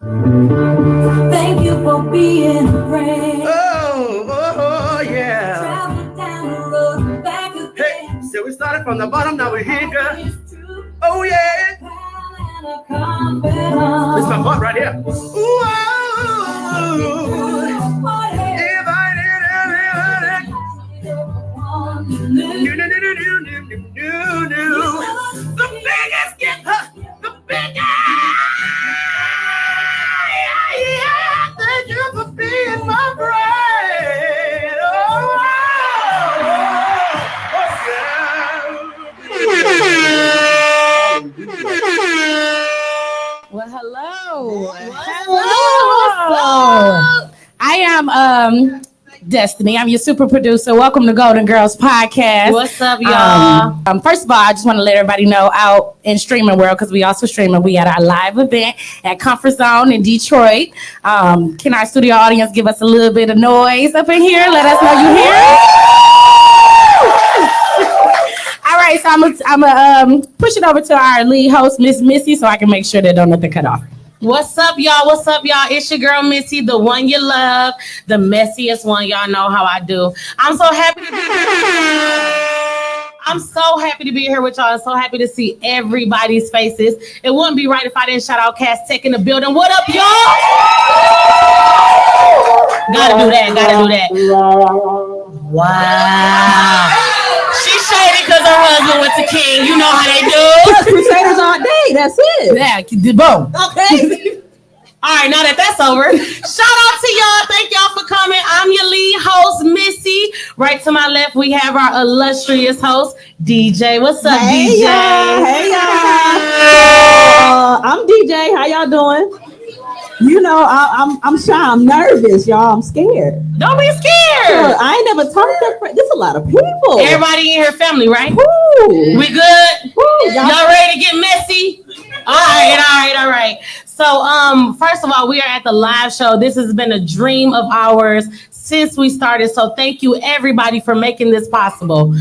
Thank you for being a friend. Oh, yeah. Travel down the road, back again. Hey, so we started from the bottom, now we're here, girl. It's true. Oh, yeah. And a confidant. This is my butt right here. Ooh, if I the biggest gift, the biggest. Yeah, thank you for being my friend. Well, hello. Hello. I am Destiny. I'm your super producer. Welcome to Golden Girls Podcast. What's up, y'all? First of all, I just want to let everybody know out in streaming world, because we also streaming. We had our live event at Comfort Zone in Detroit. Can our studio audience give us a little bit of noise up in here? Let us know you hear it. All right, so I'm gonna push it over to our lead host, Miss Missy, so I can make sure that don't nothing cut off. What's up, y'all? What's up, y'all? It's your girl, Missy, the one you love, the messiest one. Y'all know how I do. I'm so happy to be here. I'm so happy to be here with y'all. I'm so happy to see everybody's faces. It wouldn't be right if I didn't shout out Cass Tech in the building. What up, y'all? Gotta do that. Wow. She's shady because her husband went to King. You know how they do. Crusaders all day. That's it. Yeah, boom. Okay. All right, now that's over. Shout out to y'all. Thank y'all for coming. I'm your lead host, Missy. Right to my left, we have our illustrious host, DJ. What's up, DJ? Y'all. Hey, y'all. I'm DJ. How y'all doing? You know, I'm shy. I'm nervous, y'all. I'm scared. Don't be scared. I ain't never talked to friends. There's a lot of people. Everybody in here family, right? Woo. We good? Woo. Y'all ready to get messy? All right. So, first of all, we are at the live show. This has been a dream of ours since we started. So thank you, everybody, for making this possible.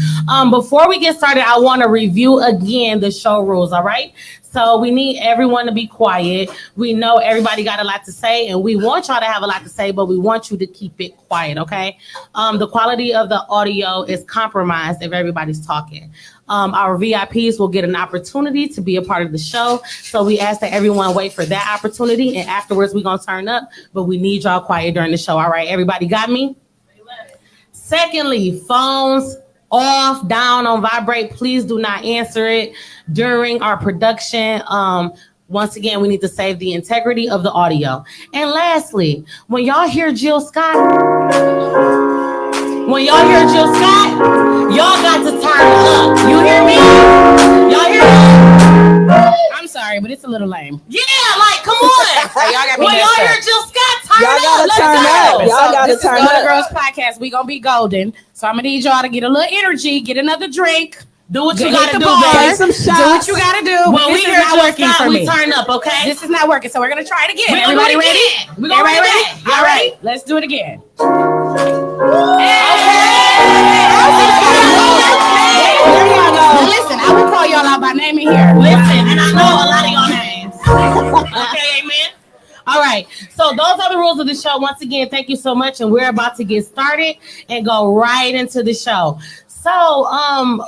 Before we get started, I want to review again the show rules, all right? So we need everyone to be quiet. We know everybody got a lot to say, and we want y'all to have a lot to say, but we want you to keep it quiet, okay? The quality of the audio is compromised if everybody's talking. Our VIPs will get an opportunity to be a part of the show. So we ask that everyone wait for that opportunity, and afterwards we're going to turn up, but we need y'all quiet during the show, all right? Everybody got me? Secondly, phones off, down, on vibrate. Please do not answer it during our production. Once again, we need to save the integrity of the audio. And lastly, when y'all hear Jill Scott, y'all got to turn up. You hear me? Y'all hear me? I'm sorry, but it's a little lame. Yeah, like, come on. Hey, y'all got me when messed y'all up. hear Jill Scott, turn Y'all up. gotta Let's turn go. up. Y'all gotta this turn is Golden up. Girls Podcast. We gonna be golden. So I'm gonna need y'all to get a little energy, get another drink. Do what you Hit gotta the do, bar. baby. Take some shots. Do what you gotta do. When we This hear is not Jill working Scott, for we me. turn up, okay? This is not working, so we're gonna try it again. We gonna Everybody do it ready? again. We gonna Everybody do it ready? again. Y'all All ready? right, let's do it again. There y'all Now go. listen, I will call y'all out by name in here. Listen, and I know a lot of y'all names. Okay, amen. All right, so those are the rules of the show. Once again, thank you so much, and we're about to get started and go right into the show. So,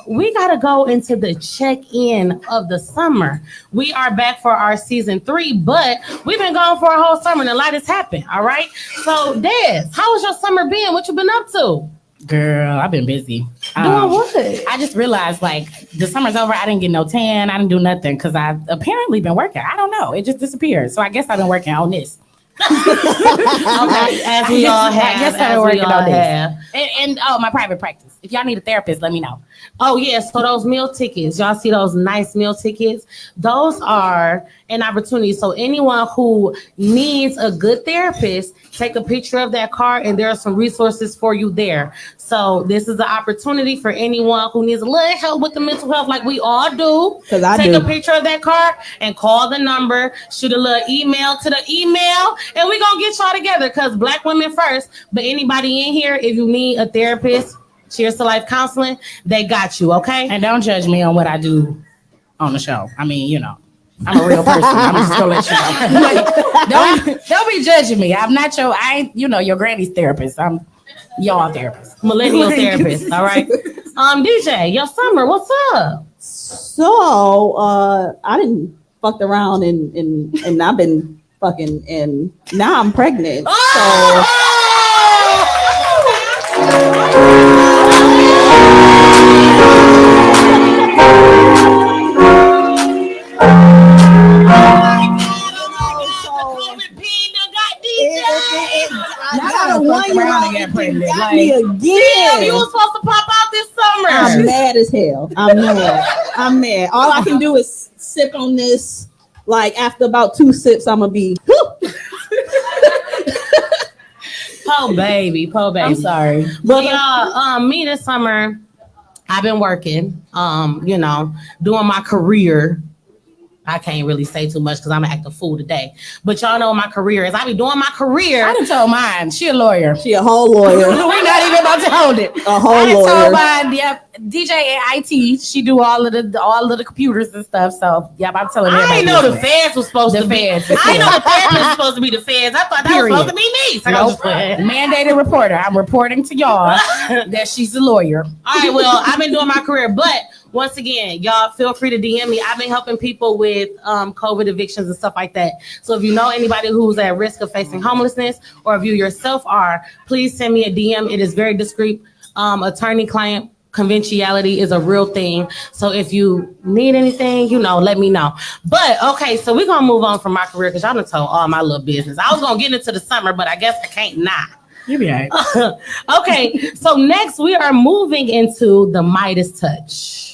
we gotta go into the check-in of the summer. We are back for our season 3, but we've been gone for a whole summer, and a lot has happened. All right. So, Des, how was your summer been? What you been up to? Girl, I've been busy. Doing what? I just realized, like, the summer's over. I didn't get no tan. I didn't do nothing because I've apparently been working. I don't know. It just disappeared. So I guess I've been working on this. Okay, as we all have. I guess I've been as we working all on this. have. And my private practice. If y'all need a therapist, let me know. Oh, yes. So those meal tickets, y'all see those nice meal tickets? Those are an opportunity. So anyone who needs a good therapist, take a picture of that card, and there are some resources for you there. So this is an opportunity for anyone who needs a little help with the mental health, like we all do. Take a picture of that card and call the number, shoot a little email to the email, and we're going to get y'all together, because Black women first. But anybody in here, if you need a therapist, Cheers to Life Counseling, they got you, okay? And don't judge me on what I do on the show. I mean, you know, I'm a real person. I'm just gonna let you know. you judging me. I'm not I ain't, your granny's therapist. I'm y'all therapist. Millennial therapist, all right? DJ, your summer, what's up? So, I didn't fucked around and I've been fucking and now I'm pregnant. Not a 1-year-old pregnant. Got me again. Damn, you was supposed to pop out this summer. I'm mad as hell. I'm mad. All I can do is sip on this. Like after about 2 sips, I'm gonna be. Po baby. I'm sorry, but y'all, me this summer, I've been working. Doing my career. I can't really say too much because I'm gonna act a fool today. But y'all know what my career is. I be doing my career. I done told mine. She a lawyer. She a whole lawyer. We're not even about to hold it. A whole I done lawyer. told mine. Yep, DJ and IT. She do all of the computers and stuff. So yep, I'm telling everybody. I didn't know the feds was supposed to be. I didn't know the feds was supposed to be the feds. I thought that was supposed to be me. So nope. Mandated reporter. I'm reporting to y'all that she's a lawyer. All right. Well, I've been doing my career, but. Once again, y'all feel free to DM me. I've been helping people with COVID evictions and stuff like that. So if you know anybody who's at risk of facing homelessness, or if you yourself are, please send me a DM. It is very discreet. Attorney-client confidentiality is a real thing. So if you need anything, let me know. But okay, so we're gonna move on from my career because y'all done told all my little business. I was gonna get into the summer, but I guess I can't not. You be all right. Okay, so next we are moving into the Midas Touch.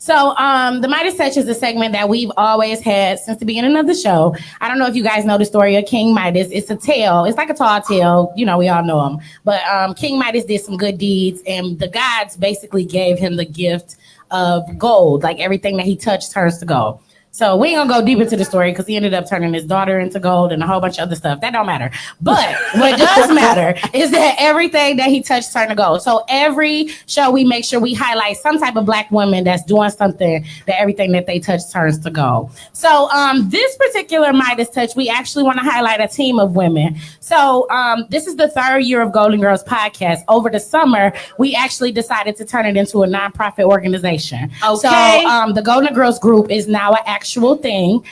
So the Midas Touch is a segment that we've always had since the beginning of the show. I don't know if you guys know the story of King Midas. It's a tale. It's like a tall tale. We all know him. But King Midas did some good deeds, and the gods basically gave him the gift of gold. Like everything that he touched turns to gold. So we ain't gonna go deep into the story because he ended up turning his daughter into gold and a whole bunch of other stuff. That don't matter. But what does matter is that everything that he touched turned to gold. So every show we make sure we highlight some type of Black woman that's doing something that everything that they touch turns to gold. So this particular Midas Touch, we actually want to highlight a team of women. So this is the 3rd year of Golden Girls podcast. Over the summer, we actually decided to turn it into a nonprofit organization. Okay. So the Golden Girls group is now an actual thing.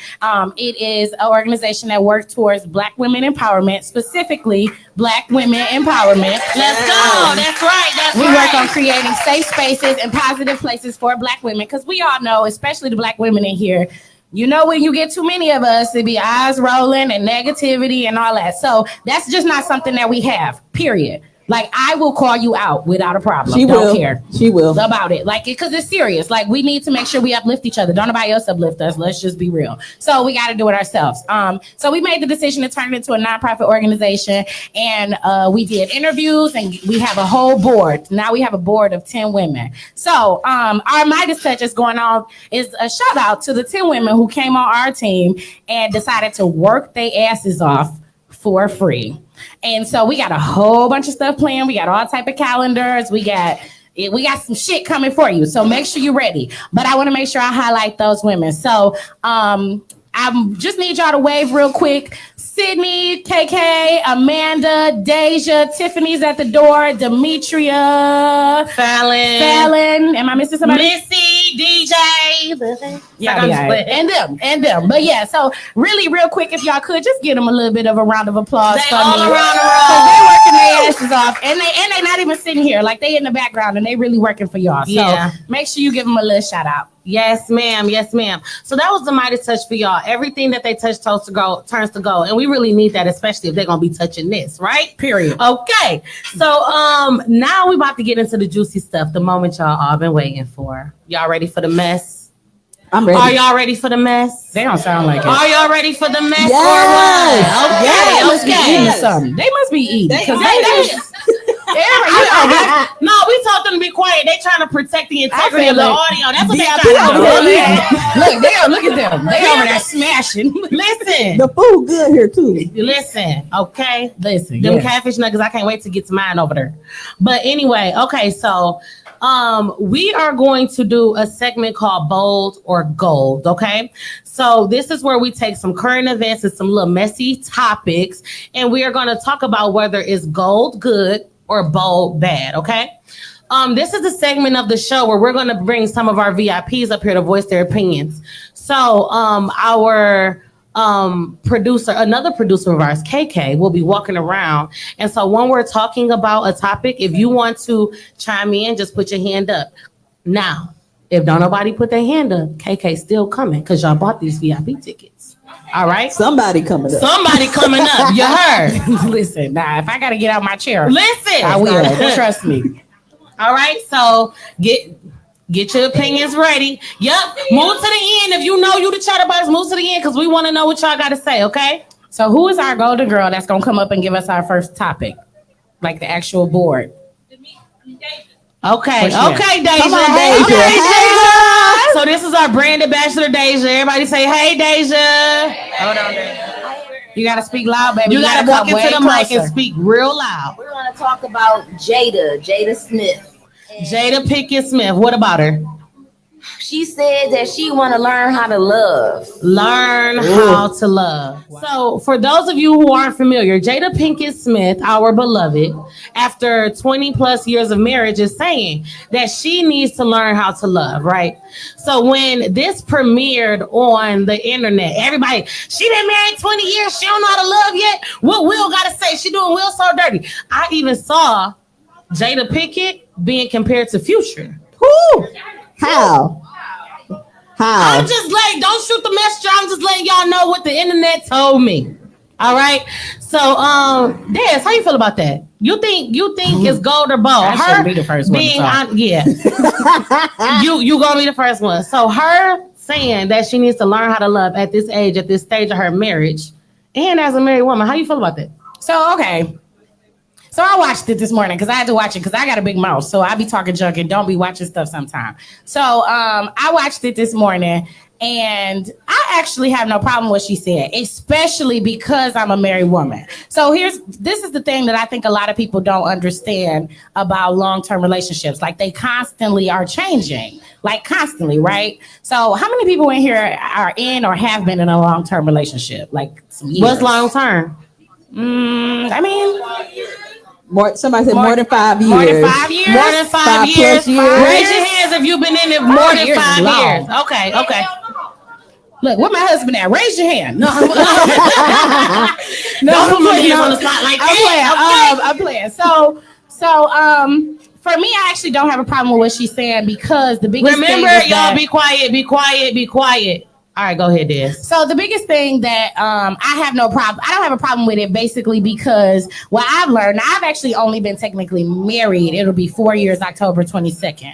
It is an organization that works towards Black women empowerment, specifically Black women empowerment. Let's go. That's right. We work on creating safe spaces and positive places for Black women because we all know, especially the Black women in here, when you get too many of us, it be eyes rolling and negativity and all that. So that's just not something that we have, period. Like, I will call you out without a problem. Don't care. She will. About it. Like, because it's serious. Like, we need to make sure we uplift each other. Don't nobody else uplift us. Let's just be real. So we got to do it ourselves. So we made the decision to turn it into a nonprofit organization. And we did interviews and we have a whole board. Now we have a board of 10 women. So our Midas Touch is going on is a shout out to the 10 women who came on our team and decided to work their asses off for free. And so we got a whole bunch of stuff planned. We got all type of calendars. We got some shit coming for you. So make sure you're ready. But I want to make sure I highlight those women. So I just need y'all to wave real quick. Sydney, KK, Amanda, Deja, Tiffany's at the door, Demetria, Fallon. Am I missing somebody? Missy, DJ. Yeah, and them. But yeah, so really real quick, if y'all could just give them a little bit of a round of applause. They all around the room. Because they working their asses off. And they not even sitting here. Like, they in the background and they really working for y'all. So yeah. Make sure you give them a little shout out. Yes, ma'am. Yes, ma'am. So that was the Midas Touch for y'all. Everything that they touch turns to gold. And we really need that, especially if they're going to be touching this, right? Period. Okay. So now we about to get into the juicy stuff, the moment y'all all been waiting for. Y'all ready for the mess? I'm ready. Are y'all ready for the mess? They don't sound like it. Are y'all ready for the mess? Yes. Or what? They must be eating Yes. something. They must be eating. No, we told them to be quiet. They trying to protect the integrity of the audio. That's what they VIP trying to do. over there. Look at them. They over there smashing. Listen. The food good here too. Listen, okay? Listen. Them yes. catfish nuggets, I can't wait to get to mine over there. But anyway, okay, so We are going to do a segment called Bold or Gold, okay? So this is where we take some current events and some little messy topics, and we are going to talk about whether it's gold good or bold bad, okay? This is a segment of the show where we're going to bring some of our VIPs up here to voice their opinions. So our producer, another producer of ours, KK, will be walking around. And so when we're talking about a topic, if you want to chime in, just put your hand up. Now, if don't nobody put their hand up, KK's still coming because y'all bought these VIP tickets. All right? Somebody coming up. Somebody coming up. You heard. Listen, now if I got to get out my chair, Listen. I will. Trust me. All right, so get your opinions ready. Yep, move to the end. If you know you the chatterbox, move to the end because we want to know what y'all got to say, okay? So who is our golden girl that's going to come up and give us our first topic? Like the actual board. Okay, Deja. Deja. Come on, Hey, Deja. Deja. So this is our brand ambassador, Deja. Everybody say, hey, Deja. Hold on, Deja. You got to speak loud, baby. You got to walk come into the way mic and closer. speak real loud. We're going to talk about Jada Smith. Jada Pinkett Smith, what about her? She said that she want to learn how to love. Learn how to love. Wow. So for those of you who aren't familiar, Jada Pinkett Smith, our beloved, after 20 plus years of marriage, is saying that she needs to learn how to love, right? So when this premiered on the internet, everybody, she been married 20 years, she don't know how to love yet. What Will got to say? She doing Will so dirty. I even saw Jada Pinkett being compared to Future. Who? How? I'm just like, don't shoot the messenger. I'm just letting y'all know what the internet told me. All right. So, Des, how you feel about that? You think it's gold or bold? I shouldn't be the first one. Yeah. you gonna be the first one. So her saying that she needs to learn how to love at this age, at this stage of her marriage, and as a married woman, how you feel about that? So, okay. So I watched it this morning because I had to watch it because I got a big mouth. So I be talking junk and don't be watching stuff sometimes. So I watched it this morning and I actually have no problem with what she said, especially because I'm a married woman. So this is the thing that I think a lot of people don't understand about long-term relationships. Like they constantly are changing, like constantly, right? So how many people in here are in or have been in a long-term relationship? Like some years? What's long-term? I mean... Somebody said more than 5 years. More than 5 years? More than 5 years. plus years. Raise your hands if you've been in it more than 5 years. Okay. Look, where my husband at? Raise your hand. No, Don't put my hands on the spot like that. I'm playing. So, for me, I actually don't have a problem with what she's saying because the biggest Remember, thing is y'all, that, be quiet. All right, go ahead, Des. So the biggest thing that I don't have a problem with it basically because what I've learned, I've actually only been technically married. It'll be 4 years, October 22nd.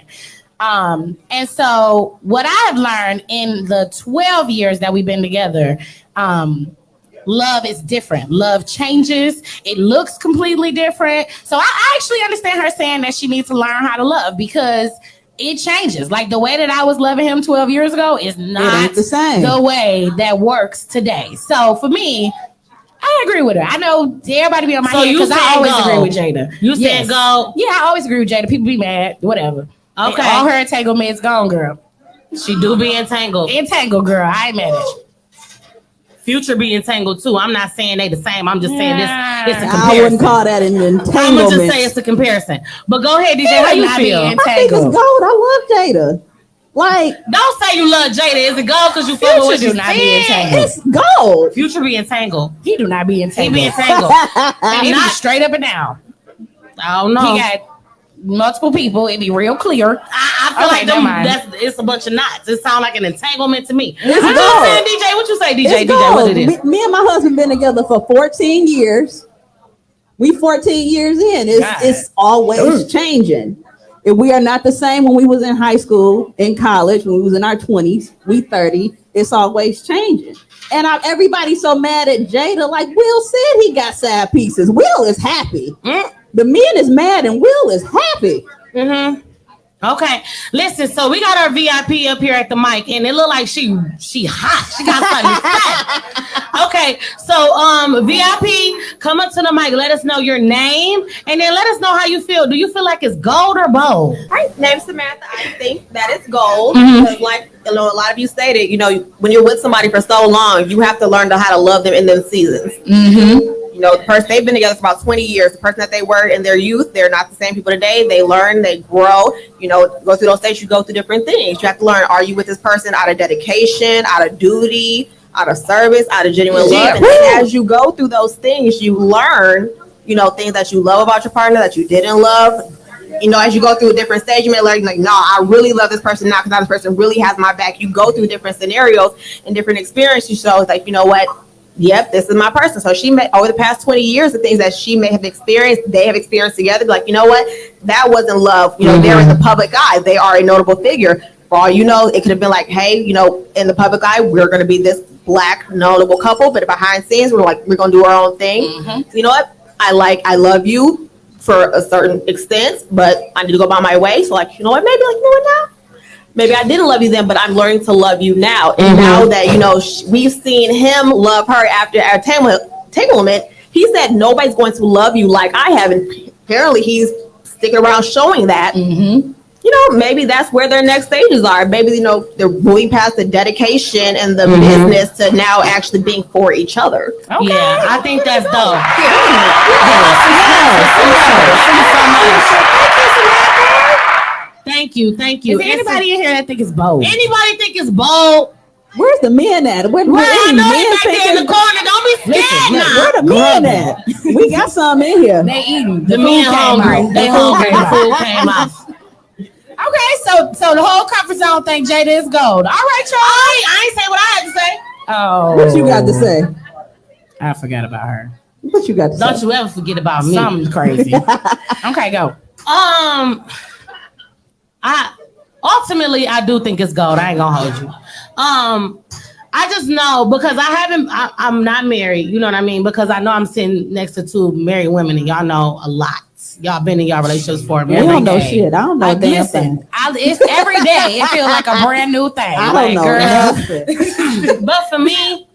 And so what I've learned in the 12 years that we've been together, love is different. Love changes. It looks completely different. So I actually understand her saying that she needs to learn how to love because it changes. Like the way that I was loving him 12 years ago is not the same. The way that works today. So for me, I agree with her. I know everybody be on my head because I always agree with Jada. You said go. Yeah, I always agree with Jada. People be mad, whatever. Okay. And all her entanglements gone, girl. She do be entangled. Entangled, girl. I ain't mad at you. Future be entangled too. I'm not saying they the same. I'm just saying this. It's a comparison. I wouldn't call that an entanglement. I'm gonna just say it's a comparison. But go ahead, DJ. How you feel? I think it's gold. I love Jada. Like, don't say you love Jada. Is it gold because you feel what Future you do not be saying? entangled. it's gold. Future be entangled. He do not be He entangled. be entangled. And he be straight up and down. I don't know. He got multiple people. It be real clear. I feel Okay, like it's a bunch of knots. It sounds like an entanglement to me. It's I'm gold. saying, DJ, what you say, DJ? It's DJ, what gold. it is? Me and my husband been together for 14 years. We 14 years in. It's always changing. If we are not the same when we was in high school, in college, when we was in our 20s, we 30, it's always changing. And everybody's so mad at Jada. Like Will said, he got side pieces. Will is happy. The men is mad and Will is happy. Mm-hmm. Okay, listen. So we got our VIP up here at the mic, and it looked like she hot. She got something to say. Okay, so VIP, Come up to the mic. Let us know your name, and then let us know how you feel. Do you feel like it's gold or bold? Hi, name's Samantha. I think that it's gold because, like a lot of you stated, when you're with somebody for so long, you have to learn how to love them in them seasons. The person they've been together for about 20 years. The person that they were in their youth, they're not the same people today. They learn, they grow. Go through those stages. You go through different things. You have to learn: are you with this person out of dedication, out of duty, out of service, out of genuine love? And then as you go through those things, you learn, things that you love about your partner that you didn't love. As you go through a different stage, you may learn, like, no, I really love this person now because this person really has my back. You go through different scenarios and different experiences. So it's like, you know what? Yep, this is my person. So she may, over the past 20 years, the things that she may have experienced, they have experienced together. Like, you know what? That wasn't love. They're in the public eye. They are a notable figure. For all you know, it could have been like, hey, in the public eye, we're going to be this Black notable couple, but behind scenes, we're going to do our own thing. So you know what? I love you for a certain extent, but I need to go by my way. So maybe now? Maybe I didn't love you then, but I'm learning to love you now. And now that, we've seen him love her after our entanglement, he said nobody's going to love you like I have. And apparently he's sticking around showing that. Maybe that's where their next stages are. Maybe, they're moving past the dedication and the business to now actually being for each other. Okay. Yeah, I think that's dope. Thank you. Is there anybody in here that think it's bold? Anybody think it's bold? Where's the men at? Where I know they back there in the corner. Don't be scared now. Where the men at? We got some in here. They eating. The men hungry. They hungry. The food came out. Okay, so the whole comfort zone thing, Jada, is gold. All right, y'all. I ain't say what I had to say. Oh, what you got to say? I forgot about her. What you got to say? Don't you ever forget about me. Something crazy. Okay, go. I do think it's gold. I ain't gonna hold you. I just know because I'm not married, you know what I mean? Because I know I'm sitting next to two married women and y'all know a lot. Y'all been in y'all relationships for a minute. I don't know shit. I don't know a damn thing. It's every day. It feels like a brand new thing. I don't know nothing. But for me,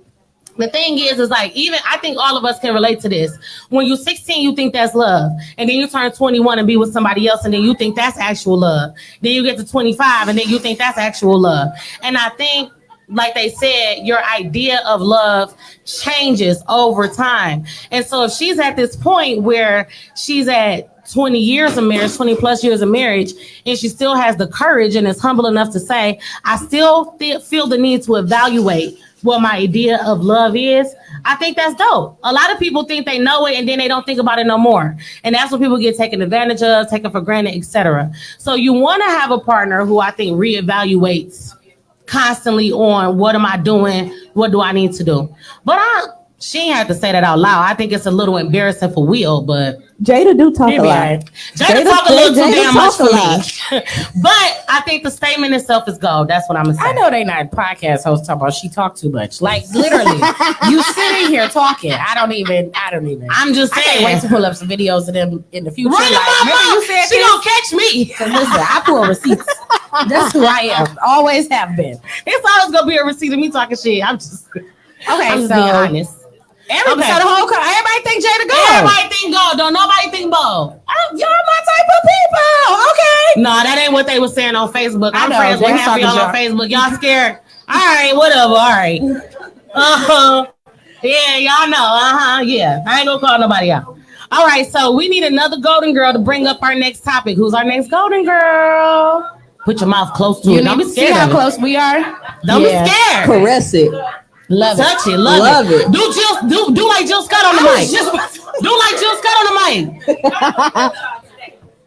the thing is like, even I think all of us can relate to this. When you're 16, you think that's love. And then you turn 21 and be with somebody else, and then you think that's actual love. Then you get to 25, and then you think that's actual love. And I think, like they said, your idea of love changes over time. And so if she's at this point where she's at 20 years of marriage, 20 plus years of marriage, and she still has the courage and is humble enough to say, I still feel the need to evaluate what my idea of love is, I think that's dope. A lot of people think they know it and then they don't think about it no more. And that's when people get taken advantage of, taken for granted, etc. So you want to have a partner who I think reevaluates constantly on what am I doing? What do I need to do? But she ain't have to say that out loud. I think it's a little embarrassing for Will, but Jada do talk a lot. Jada talk a little too damn much for me. But I think the statement itself is gold. That's what I'm gonna say. I know they not podcast hosts talking about she talk too much. Like literally, you sitting here talking. I don't even. I'm just saying. I can't wait to pull up some videos of them in the future. Run Like, remember you said she gonna catch me. Cause listen, I pull receipts. That's who I am. Always have been. It's always gonna be a receipt of me talking shit. I'm just okay. I'm just so being honest. Everybody think Jada gold. Everybody think gold. Don't nobody think bold. Y'all my type of people. Okay. No, that ain't what they were saying on Facebook. I'm know, friends with they half of y'all talking on Facebook. Y'all scared? All right, whatever. All right. Yeah, y'all know. Yeah. I ain't gonna call nobody out. All right, so we need another golden girl to bring up our next topic. Who's our next golden girl? Put your mouth close to it. Don't be scared. See how close we are? Don't be scared. Caress it. Love Touch it. Love it. Do like Jill Scott on the mic. Do like Jill Scott on the mic.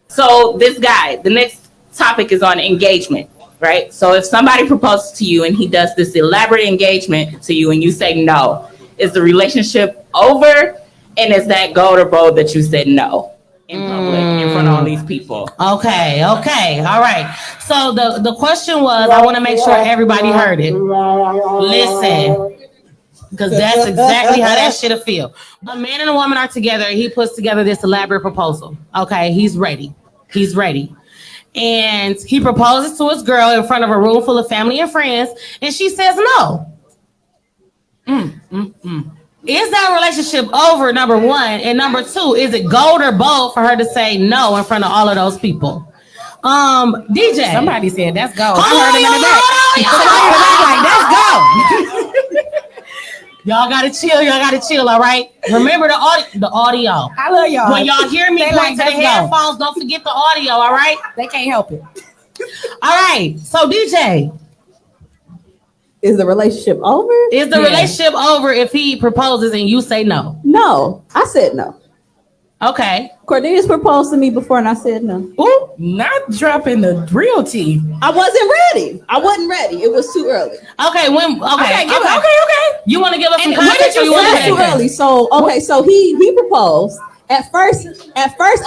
So this guy, the next topic is on engagement, right? So if somebody proposes to you and he does this elaborate engagement to you and you say no, is the relationship over? And is that gold or bold that you said no in public in front of all these people? Okay. All right. So the question was, I want to make sure everybody heard it. Listen, because that's exactly how that shit'll feel. A man and a woman are together. He puts together this elaborate proposal. Okay, he's ready. And he proposes to his girl in front of a room full of family and friends, and she says no. Is that relationship over? Number one, and number two, is it gold or bold for her to say no in front of all of those people? DJ. Somebody said that's gold. Hold I heard him in the back. on, Somebody in the back like that's gold. Y'all gotta chill. Y'all gotta chill. All right. Remember the audio. The audio. I love y'all. When y'all hear me They point like, to the let's go. headphones, don't forget the audio. All right. They can't help it. All right. So DJ, Is the relationship over? is the relationship over if he proposes and you say no? No, I said no. Okay. Cornelius proposed to me before, and I said no. Ooh, not dropping the real tea. I wasn't ready. I wasn't ready. It was too early. Okay. When? Okay. Okay. You want to give us some And when context? did Or you you want say to It was too early. So okay, so he proposed. At first,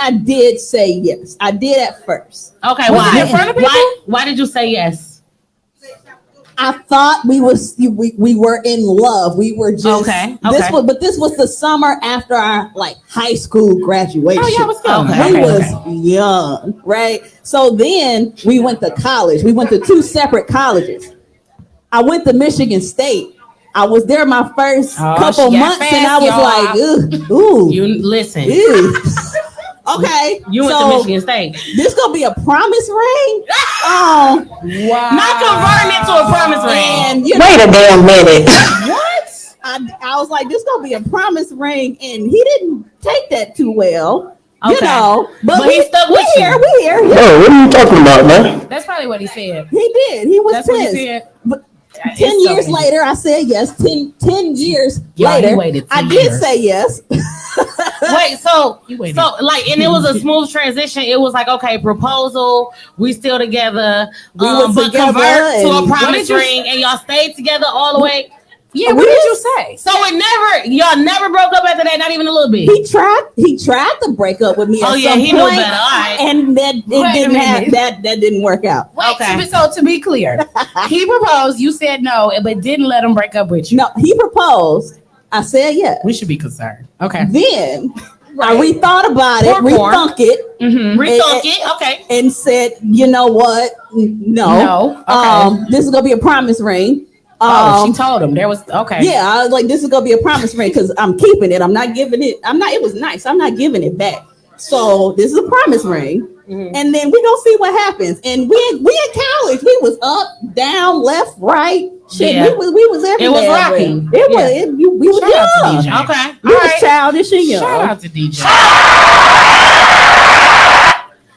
I did say yes. I did at first. Okay. Was Why? it in front of people? Why did you say yes? I thought we were in love. We were just Okay. This was the summer after our like high school graduation. Oh, yeah, what's going on? We Okay, was young, right? So then we went to college. We went to two separate colleges. I went to Michigan State. I was there my first couple she got months, fast, and I was y'all. like, ooh, You listen. ew. Okay, You went so to Michigan State. this gonna be a promise ring? Oh, Wow. Not converting it to a promise ring. and you know, Wait a damn minute. what? I was like, this gonna be a promise ring, and he didn't take that too well. You Okay. know, but But we he stuck with we here, you. we here. Yeah, Bro, what are you talking about, man? That's probably what he said. he did. He was That's what he pissed. said. But It's 10 years okay. later, I said yes. 10 years Y'all, he later, waited I 10 did years. say yes. Wait, so You waited. like, and it was a smooth transition. It was like, okay, proposal, we still together, We was but together convert to a and- promise did you- ring, and y'all stayed together all the way. Yeah, what did you say? So y'all never broke up after that, not even a little bit. He tried to break up with me Oh, at yeah, some he knew point, better. All right. and that it Wait a didn't minute. that didn't work out. Wait, Okay. so to be clear, he proposed, you said no, but didn't let him break up with you. No, he proposed. I said yes. We should be concerned. Okay. Then I rethought about it, Porn. rethunk it, Mm-hmm. Rethunk it, okay. and said, you know what? No. No. Okay. This is gonna be a promise ring. She told him there was okay. Yeah, I was like, this is gonna be a promise ring because I'm keeping it. I'm not giving it. It was nice. I'm not giving it back. So this is a promise ring. And then we gonna see what happens. And we in college. We was up, down, left, right. Shit, Yeah. we was everywhere. It was rocking. It was. We was Shout out to young. DJ. Okay. We All was right. childish and young. Shout out to DJ.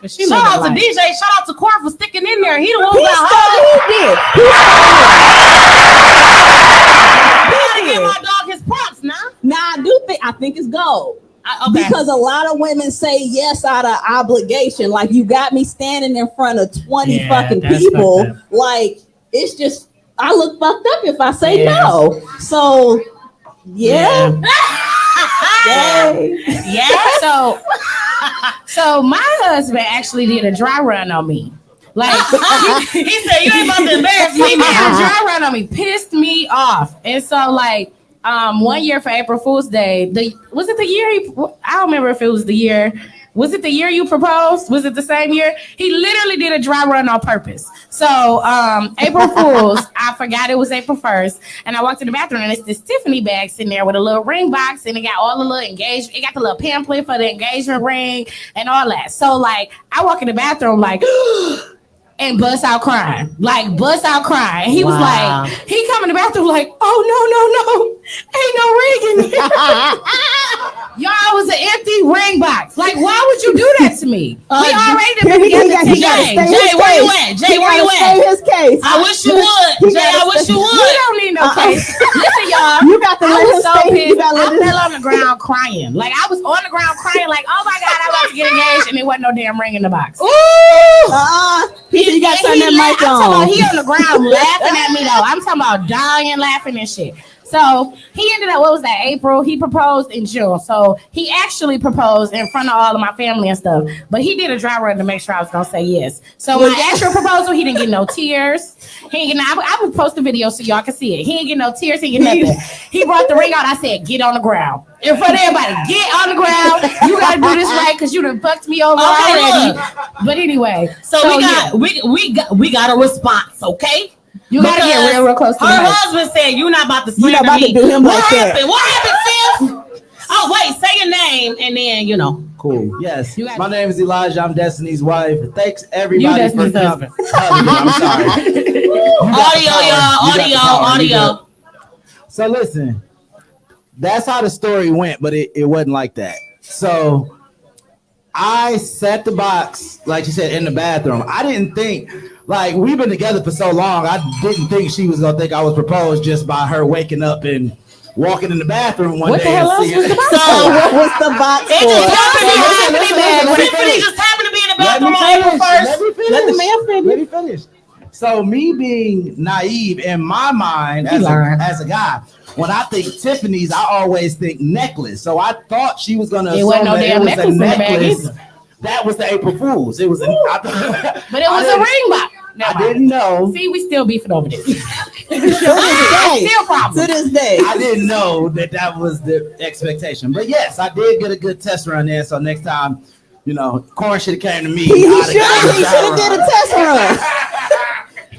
But she Shout made it out to light. DJ. Shout out to Court for sticking in there. He the one He who got home. did. I gotta give my dog his props now. Now I think it's gold. Okay. Because a lot of women say yes out of obligation. Like, you got me standing in front of 20 Yeah, fucking that's people. fucked up. Like, it's just, I look fucked up if I say Yeah. no. So, yeah. Yay. Yeah. So my husband actually did a dry run on me. Like He said, you ain't about to embarrass he me did a now. dry run on me, pissed me off. And so like 1 year for April Fool's Day, was it the year I don't remember if it was the year. Was it the year you proposed? Was it the same year? He literally did a dry run on purpose. So April Fool's, I forgot it was April 1st. And I walked in the bathroom and it's this Tiffany bag sitting there with a little ring box and it got all the little engagement. It got the little pamphlet for the engagement ring and all that. So like I walk in the bathroom like and bust out crying. Like bust out crying. He was Wow. like, he come in the bathroom like, oh no. Ain't no ring in here. Y'all, it was an empty ring box. Like, why would you do that to me? We already been together 10 years. Jay, where you at? Jay, where you Stay at? his case. I wish you would. Jay, I wish you You would. don't need no case. Listen, y'all. You got to I let him was so stay. You pissed. got to I let him. fell on the ground crying. Like I was on the ground crying. Like, oh my God, I'm about to get engaged, and there wasn't no damn ring in the box. He said, you got to turn that mic I'm talking on. about he on the ground laughing at me though. I'm talking about dying laughing and shit. So he ended up, what was that, April? He proposed in June. So he actually proposed in front of all of my family and stuff. But he did a dry run to make sure I was going to say yes. So my actual proposal, he didn't get no tears. He ain't get I would post the video so y'all can see it. He ain't get no tears. He ain't get nothing. He brought the ring out. I said, get on the ground. In front of everybody, get on the ground. You got to do this right because you done fucked me over already. Look. But anyway. So we got a response, okay? You gotta get real close to her the mic. husband said, "You're not about to You're not slander about to me." do him What like that. happened? What happened, Fifth? Oh wait, say your name and then. Cool. Yes. You got- My name is Elijah. I'm Destiny's wife. Thanks everybody You for Destiny's husband. I'm sorry. Audio. So listen, that's how the story went, but it wasn't like that. So I set the box, like you said, in the bathroom. I didn't think, like, we've been together for so long, I didn't think she was gonna think I was proposed just by her waking up and walking in the bathroom one What day. the hell and else seeing- was the box? So what was the box It for? just happened to Listen, Tiffany just happened to be in the Let bathroom me on April finish. 1st. Let the man finish. Let me finish. So me being naive in my mind as a guy, when I think Tiffany's, I always think necklace. So I thought she was gonna It assume wasn't no that damn it was necklace a in the bag necklace. either. That was the April Fool's. It was, But it was a ring box. I didn't know. See, we still beefing over this. To this day. Still problem. To this day. I didn't know that was the expectation. But yes, I did get a good test run there. So next time, Corn should have came to me. He should have did a test run.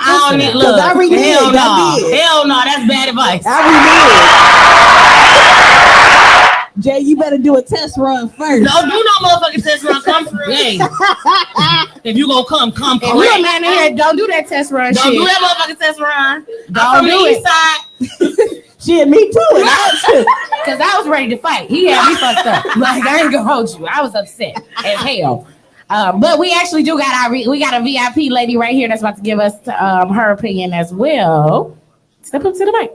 I don't need look. I reneged. Hell no. I did. Hell no. That's bad advice. Jay, you better do a test run first. Don't do no motherfucking test run. Come through. Hey. If you gonna come If correct. you're a man in here, don't do that test run Don't shit. do that motherfucking test run. Don't I'm from do the it. east side. Shit, me too. Because I was ready to fight. He had me fucked up. Like, I ain't gonna hold you. I was upset as hell. But we actually do got we got a VIP lady right here that's about to give us her opinion as well. Step up to the mic.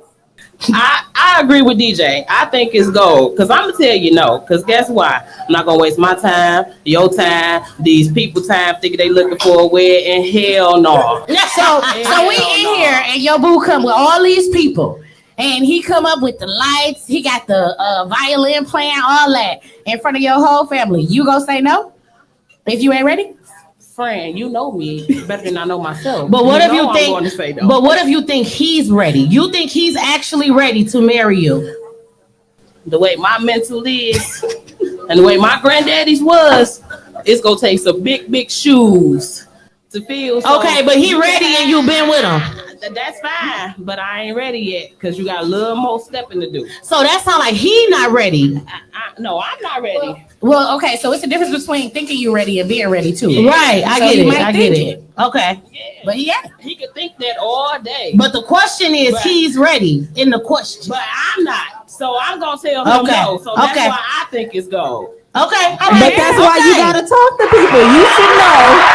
I agree with DJ. I think it's gold. Because I'm going to tell you no. Because guess why? I'm not going to waste my time, your time, these people time thinking they looking for a wedding. Hell no. So we in here and your boo come with all these people. And he come up with the lights. He got the violin playing, all that in front of your whole family. You gonna say no? If you ain't ready? Friend, you know me better than I know myself. But what if know you I'm think? going to say no. But what if you think he's ready? You think he's actually ready to marry you? The way my mental is and the way my granddaddy's was, it's gonna take some big shoes to feel. So Okay, but he ready and you been with him. That's fine, but I ain't ready yet because you got a little more stepping to do. So that sounds like he not ready. No, I'm not ready. Well, okay, so it's the difference between thinking you're ready and being ready too. Right, I So get he it. might I get think it. Okay. But yeah. He could think that all day. But the question is, he's ready in the question. But I'm not. So I'm gonna tell him Okay. no. So that's Okay. why I think it's gold. Okay. All right. But that's why you gotta talk to people. You should know.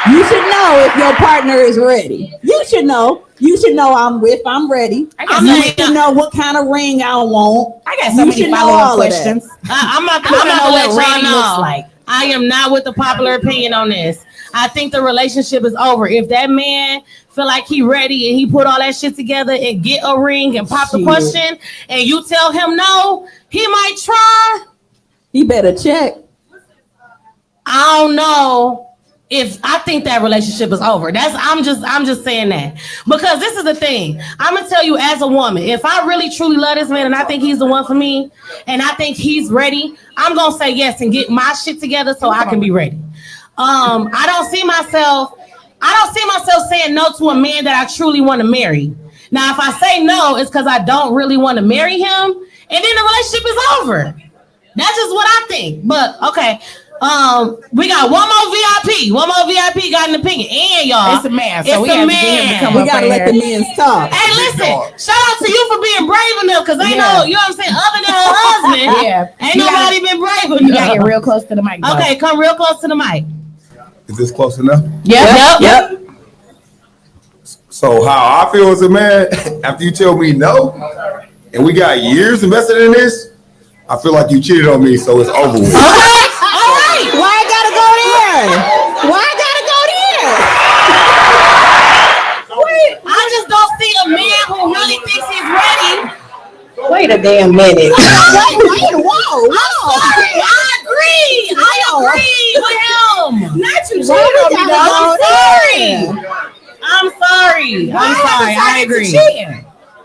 You should know if your partner is ready. You should know. You should know if I'm ready. You should know what kind of ring I want. I got so You many should know follow-up all of that. questions. I'm not I wanna gonna know let what y'all ready know. looks like. I am not with the popular opinion on this. I think the relationship is over. If that man feel like he ready and he put all that shit together and get a ring and pop the question and you tell him no, he might try. He better check. I don't know if I think that relationship is over. I'm just saying that. Because this is the thing. I'm gonna tell you as a woman, if I really truly love this man and I think he's the one for me and I think he's ready, I'm gonna say yes and get my shit together so I can be ready. I don't see myself saying no to a man that I truly want to marry. Now, if I say no, it's because I don't really want to marry him, and then the relationship is over. That's just what I think. But okay. We got one more VIP. One more VIP got an opinion. And y'all, It's a man, so we have to get him to come We up gotta in let here. the men talk. Hey, listen, shout out to you for being brave enough, because ain't no, you know what I'm saying, other than her husband, Yeah. ain't You nobody been brave You gotta enough. get real close to the mic. though. Okay, come real close to the mic. Is this close enough? Yep. So how I feel as a man, after you tell me no, and we got years invested in this, I feel like you cheated on me, so it's over with. All right. Why I gotta go there? Why I gotta go there? I just don't see a man who really thinks he's ready. Wait a damn minute. Whoa. I agree. I agree with him. Not you, Why we Jada. gotta go there? I'm sorry. I agree.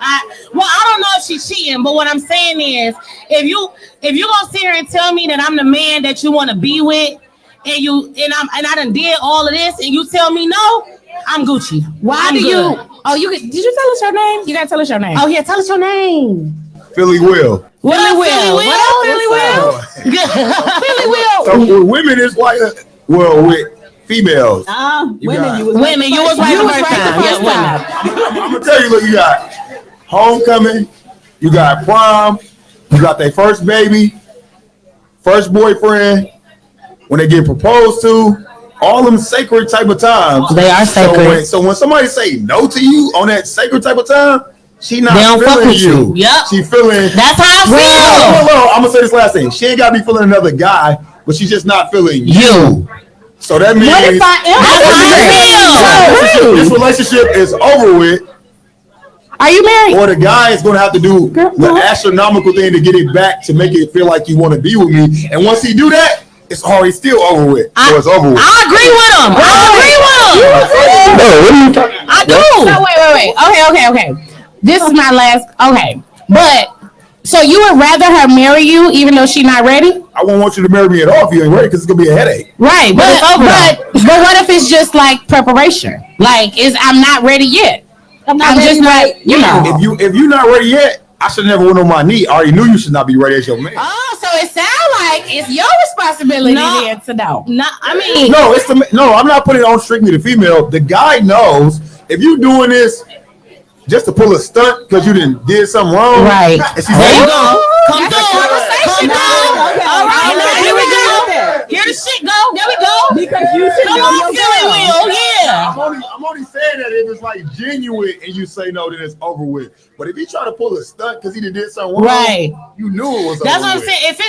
I don't know if she's cheating, but what I'm saying is, if you gonna sit here and tell me that I'm the man that you want to be with, and I done did all of this, and you tell me no, I'm Gucci. Why I'm do good. you? Oh, did you tell us your name? You gotta tell us your name. Oh yeah, tell us your name. Philly Will. Philly Will. What up, Philly Will? Philly Will. So with women, it's like with females. Women, you was right the first time. I'm gonna tell you, look, you got homecoming, you got prom, you got their first baby, first boyfriend, when they get proposed to, all them sacred type of times. They are sacred. So when somebody say no to you on that sacred type of time, she not They don't fuck feeling with you. Yep. She feeling. That's how I feel. Well, I'm gonna say this last thing. She ain't gotta be feeling another guy, but she's just not feeling you. So that means this relationship is over with. Are you married? Or the guy is going to have to do the astronomical thing to get it back to make it feel like you want to be with me. And once he do that, it's already still over with. So it's over with. I agree with him. No, what are you talking about? I do. So wait. Okay. This is my last. Okay, but so you would rather her marry you even though she's not ready? I won't want you to marry me at all if you ain't ready because it's going to be a headache. Right, but it's over. But what if it's just like preparation? Like, I'm not ready yet. I'm just not. You know. If you're not ready yet, I should never went on my knee. I already knew you should not be ready as your man. Oh, so it sounds like it's your responsibility then to know. No, I mean, no, I'm not putting it on strictly the female. The guy knows if you doing this just to pull a stunt because you did something wrong. Right. There you go. Come That's through. conversation. Okay. All right. Now here we go. Here the shit go. There we go. Because you should Come on, Philly Will. Yeah. I'm only saying that if it's like genuine and you say no, then it's over with. But if he try to pull a stunt because he did something wrong, right? You knew it was. That's over what I'm with. saying. If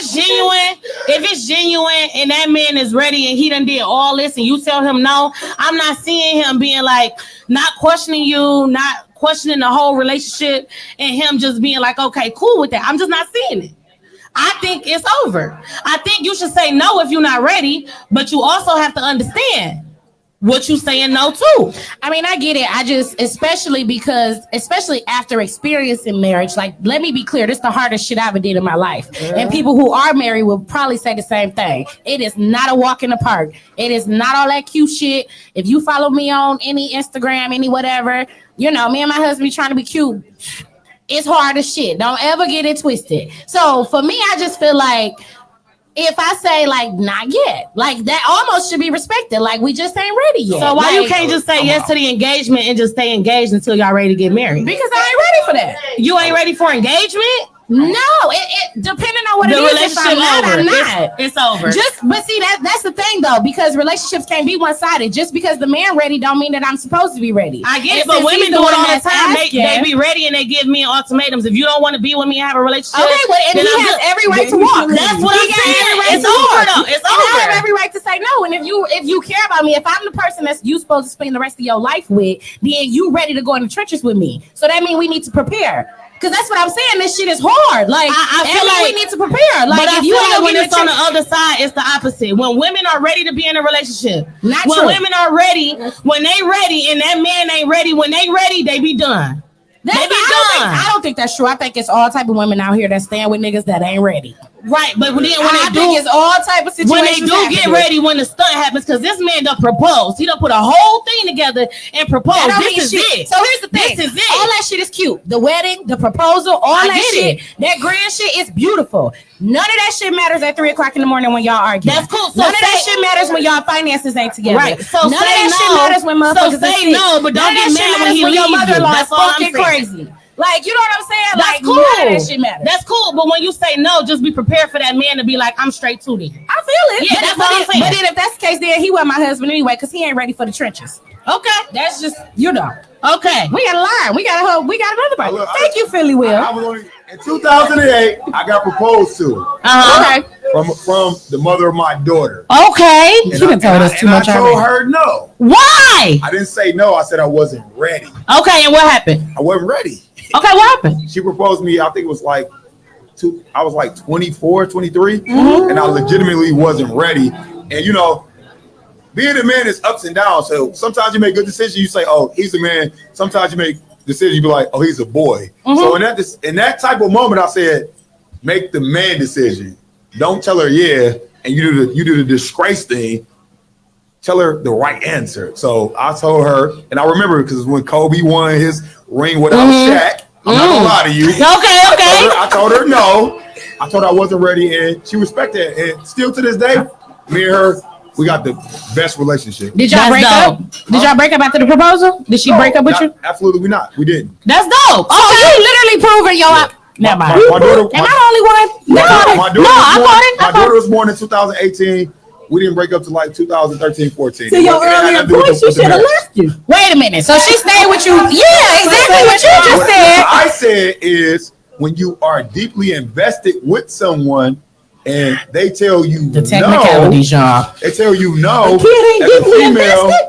it's genuine, and that man is ready and he done did all this, and you tell him no, I'm not seeing him being like not questioning you, not questioning the whole relationship, and him just being like, okay, cool with that. I'm just not seeing it. I think it's over. I think you should say no if you're not ready, but you also have to understand what you saying no to. I mean, I get it. I just, especially after experiencing marriage, like, let me be clear, this is the hardest shit I ever did in my life. Yeah. And people who are married will probably say the same thing. It is not a walk in the park. It is not all that cute shit. If you follow me on any Instagram, any whatever, me and my husband be trying to be cute. It's hard as shit. Don't ever get it twisted. So for me, I just feel like if I say like not yet, like that almost should be respected. Like we just ain't ready yet. So why like, you can't just say yes to the engagement and just stay engaged until y'all ready to get married? Because I ain't ready for that. You ain't ready for engagement? No, it depending on what the it is. If I'm not, over. I'm not. It's over. But see that's the thing though, because relationships can't be one-sided. Just because the man ready don't mean that I'm supposed to be ready. I get it, but women do it all the time. They be ready and they give me ultimatums. If you don't want to be with me and have a relationship, okay, well, and he has every right to walk. That's what I'm saying. It's over though. It's over. I have every right to say no. And if you care about me, if I'm the person that's you supposed to spend the rest of your life with, then you ready to go in the trenches with me. So that means we need to prepare. Because that's what I'm saying. This shit is hard. Like, I feel like we need to prepare. Like, but if you ain't when it's on the other side, it's the opposite. When women are ready to be in a relationship, when women are ready, when they ready, and that man ain't ready, when they ready, they be done. I don't think that's true. I think it's all type of women out here that stand with niggas that ain't ready. Right, but then I think it's all type of situations. When they do get ready, when the stunt happens, because this man done proposed. He done put a whole thing together and proposed. This is it. So here's the thing. This is it. All that shit is cute. The wedding, the proposal, all that shit. That grand shit is beautiful. None of that shit matters at 3:00 in the morning when y'all argue. That's cool. So none of that shit matters when y'all finances ain't together. Right. So none of that shit matters when motherfuckers say no, but don't get mad when he leaves your mother-in-law That's is fucking crazy. Like, you know what I'm saying? That's like, cool. None of that shit matters. That's cool. But when you say no, just be prepared for that man to be like, I'm straight to thee. I feel it. Yeah, that's what I'm saying. But then if that's the case, then he wasn't my husband anyway, because he ain't ready for the trenches. Okay. That's just, Okay. We got a line. We got another person. Thank you, Philly Will. In 2008, I got proposed to. Okay. From the mother of my daughter. Okay. And she done told us too much. I told her no. Why? I didn't say no. I said I wasn't ready. Okay, and what happened? I wasn't ready. Okay, what happened? She proposed to me, I think it was like I was like 24, 23, and I legitimately wasn't ready. And being a man is ups and downs. So sometimes you make good decisions, you say, oh, he's a man. Sometimes you make decisions, you be like, oh, he's a boy. So in that type of moment, I said, make the man decision. Don't tell her and you do the disgrace thing. tell her the right answer. So I told her, and I remember because when Kobe won his ring without Shaq, I'm not gonna lie to you. Okay. I told her no. I told her I wasn't ready, and she respected it. And still to this day, me and her, we got the best relationship. Did y'all break up? Did y'all break up after the proposal? Did she break up with you? Absolutely not. We didn't. That's dope. Oh, you literally proving your. Never mind. My daughter, Am I the only one? My daughter was born in 2018. We didn't break up till like 2013, 14. So your earlier point, she should have left you. Wait a minute. So she stayed with you? Yeah, exactly what you just said. What I said is when you are deeply invested with someone and they tell you the technicalities, y'all. They tell you no. The kid ain't as a deeply female, invested.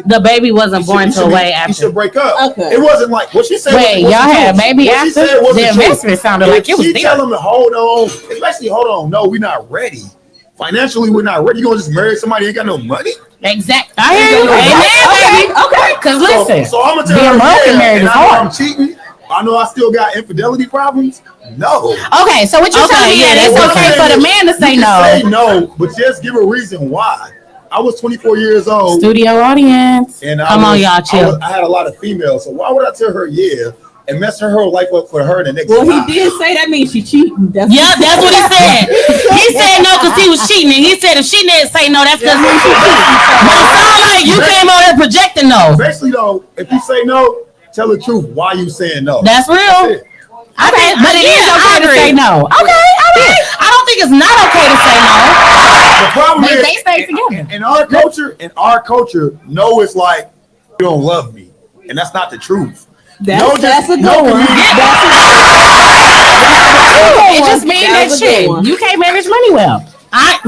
The baby wasn't born till way after. You should break up. Okay. It wasn't like what she said. Wait, y'all had a baby after? The investment sounded like it was She there. tell them to hold on, especially hold on. No, we're not ready. Financially, we're not ready. You gonna just marry somebody who ain't got no money? Exactly. I hear you. Amen, baby. Okay. Because listen, so I'm gonna tell being her, broken married is and I know hard. I'm cheating. I know I still got infidelity problems. No. Okay, so what you telling me that it's okay for the man to say no? Say no, but just give a reason why. I was 24 years old. Studio audience. And Come on, y'all, chill. I had a lot of females, so why would I tell her yeah and mess her whole life up for her the next? Well, he time? did say that means she cheating. That's what he said. He said no because he was cheating, and he said if she didn't say no, that's because she cheating. But it sounds like you came out there projecting no. Basically, though, if you say no, tell the truth. Why you saying no? That's real. That's it. Okay, but it is okay to say no. Okay, all right. I don't think it's not okay to say no. The problem is they stay together. in our culture, no is like you don't love me, and that's not the truth. That's a good one. It just means that shit. You can't manage money well. I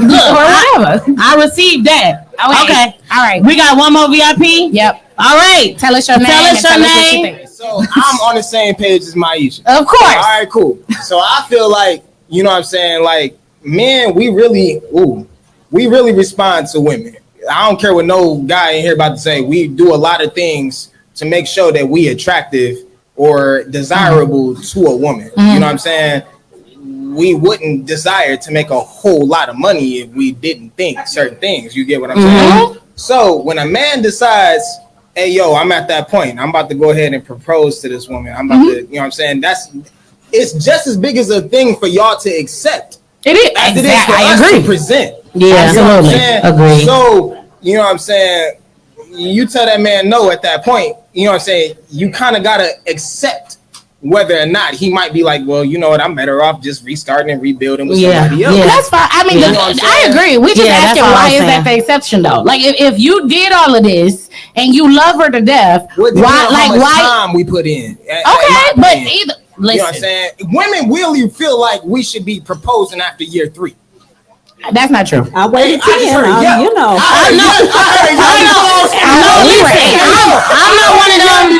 received that. Okay. All right. We got one more VIP. Yep. All right. Tell us your name. Tell us your what name. you think. So I'm on the same page as Maisha. Of course. All right, cool. So I feel like, you know what I'm saying, like, men, we really respond to women. I don't care what no guy in here about to say. We do a lot of things to make sure that we attractive or desirable to a woman. You know what I'm saying? We wouldn't desire to make a whole lot of money if we didn't think certain things. You get what I'm saying? So when a man decides, hey, yo, I'm at that point, I'm about to go ahead and propose to this woman. I'm about to, you know what I'm saying? It's just as big as a thing for y'all to accept. It is. As it is for us to present. Yeah, you know absolutely. Agree. So, you know what I'm saying? You tell that man no at that point, you know what I'm saying? You kind of got to accept whether or not he might be like, well, you know what? I'm better off just restarting and rebuilding with somebody else. Yeah, that's fine. I mean, I agree. We just asking why is that the exception though? Like, if you did all of this and you love her to death, why time we put in? Okay, but either. Listen. You know what I'm saying? Women really feel like we should be proposing after year 3. That's not true. I waited 10. You know. I'm not one of them.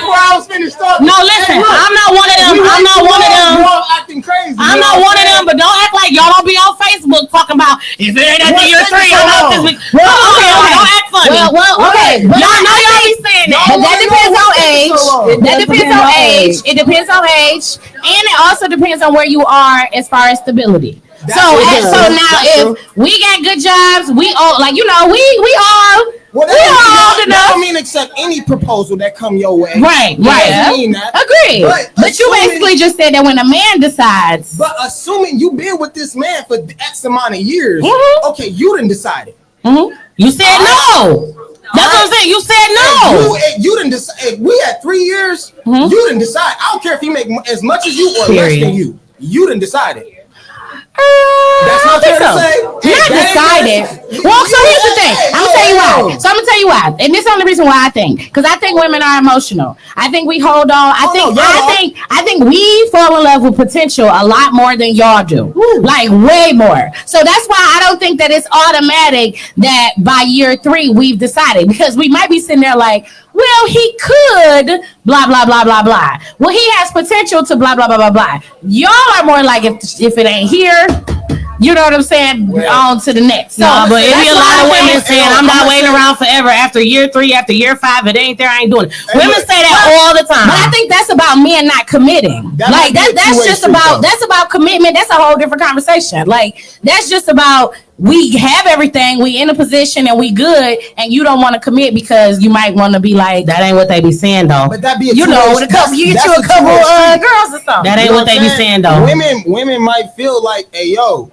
No, listen. I'm not one of them. I'm not one of them. Acting crazy. I'm not one of them. But don't act like y'all don't be on Facebook talking about if it ain't at the year 3 or not this week. Okay. Don't act funny. Well, okay. Y'all know y'all be saying that. But that depends on age. That depends on age. It depends on age, and it also depends on where you are as far as stability. So now if we got good jobs, we all like we all old enough. I don't mean accept any proposal that come your way. Right. I mean that. Agree. But you basically just said that when a man decides. But assuming you been with this man for X amount of years, okay, you didn't decide it. You said no. That's what I'm saying. You said no. You didn't decide. If we had 3 years, you didn't decide. I don't care if he make as much as you or less than you. You didn't decide it. That's not fair to say. Not decided. Well, so here's the thing. I'm gonna tell you why. So I'm gonna tell you why, and this is the only reason why I think, because I think women are emotional. I think we hold on. I think we fall in love with potential a lot more than y'all do. Like way more. So that's why I don't think that it's automatic that by year 3 we've decided, because we might be sitting there like, well, he could blah blah blah blah blah. Well, he has potential to blah blah blah blah blah. Y'all are more like if it ain't here, you know what I'm saying, on to the next. No, but it be a lot of women saying I'm not waiting around forever. After year 3, after year 5, it ain't there. I ain't doing it. Women say that all the time. But I think that's about men not committing. That's just about commitment. That's a whole different conversation. Like that's just about we have everything, we in a position and we good, and you don't want to commit because you might want to be like, that ain't what they be saying though. But that be a you know, with a couple, you get you a couple girls or something. That ain't what they be saying though. Women might feel like, hey yo,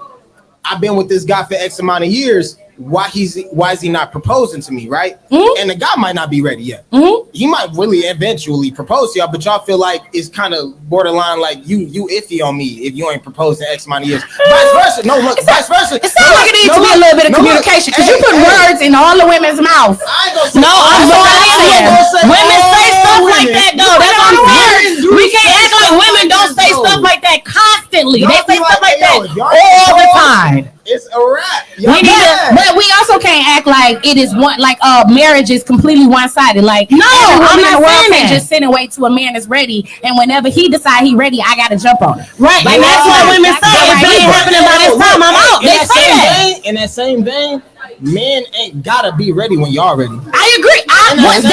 I've been with this guy for X amount of years. Why is he not proposing to me, right? Mm-hmm. And the guy might not be ready yet. Mm-hmm. He might really eventually propose to y'all, but y'all feel like it's kind of borderline, like you iffy on me if you ain't proposed in X amount of years. Vice versa. No, look, vice versa. It sounds like it needs to be a little bit of communication because you put words in all the women's mouth. No, I'm saying women say stuff like that though. That's what I'm saying. We can't act like women don't say stuff like that constantly. They say stuff like that all the time. It's a wrap. But we also can't act like it is one, like marriage is completely one-sided. Like, no, I'm not saying that. Just sit and wait till a man is ready, and whenever he decide he ready, I gotta jump on it. Right, and that's what women say. If it ain't happening by this time, I'm out. They say that. In that same vein, men ain't gotta be ready when y'all ready. I agree. And that's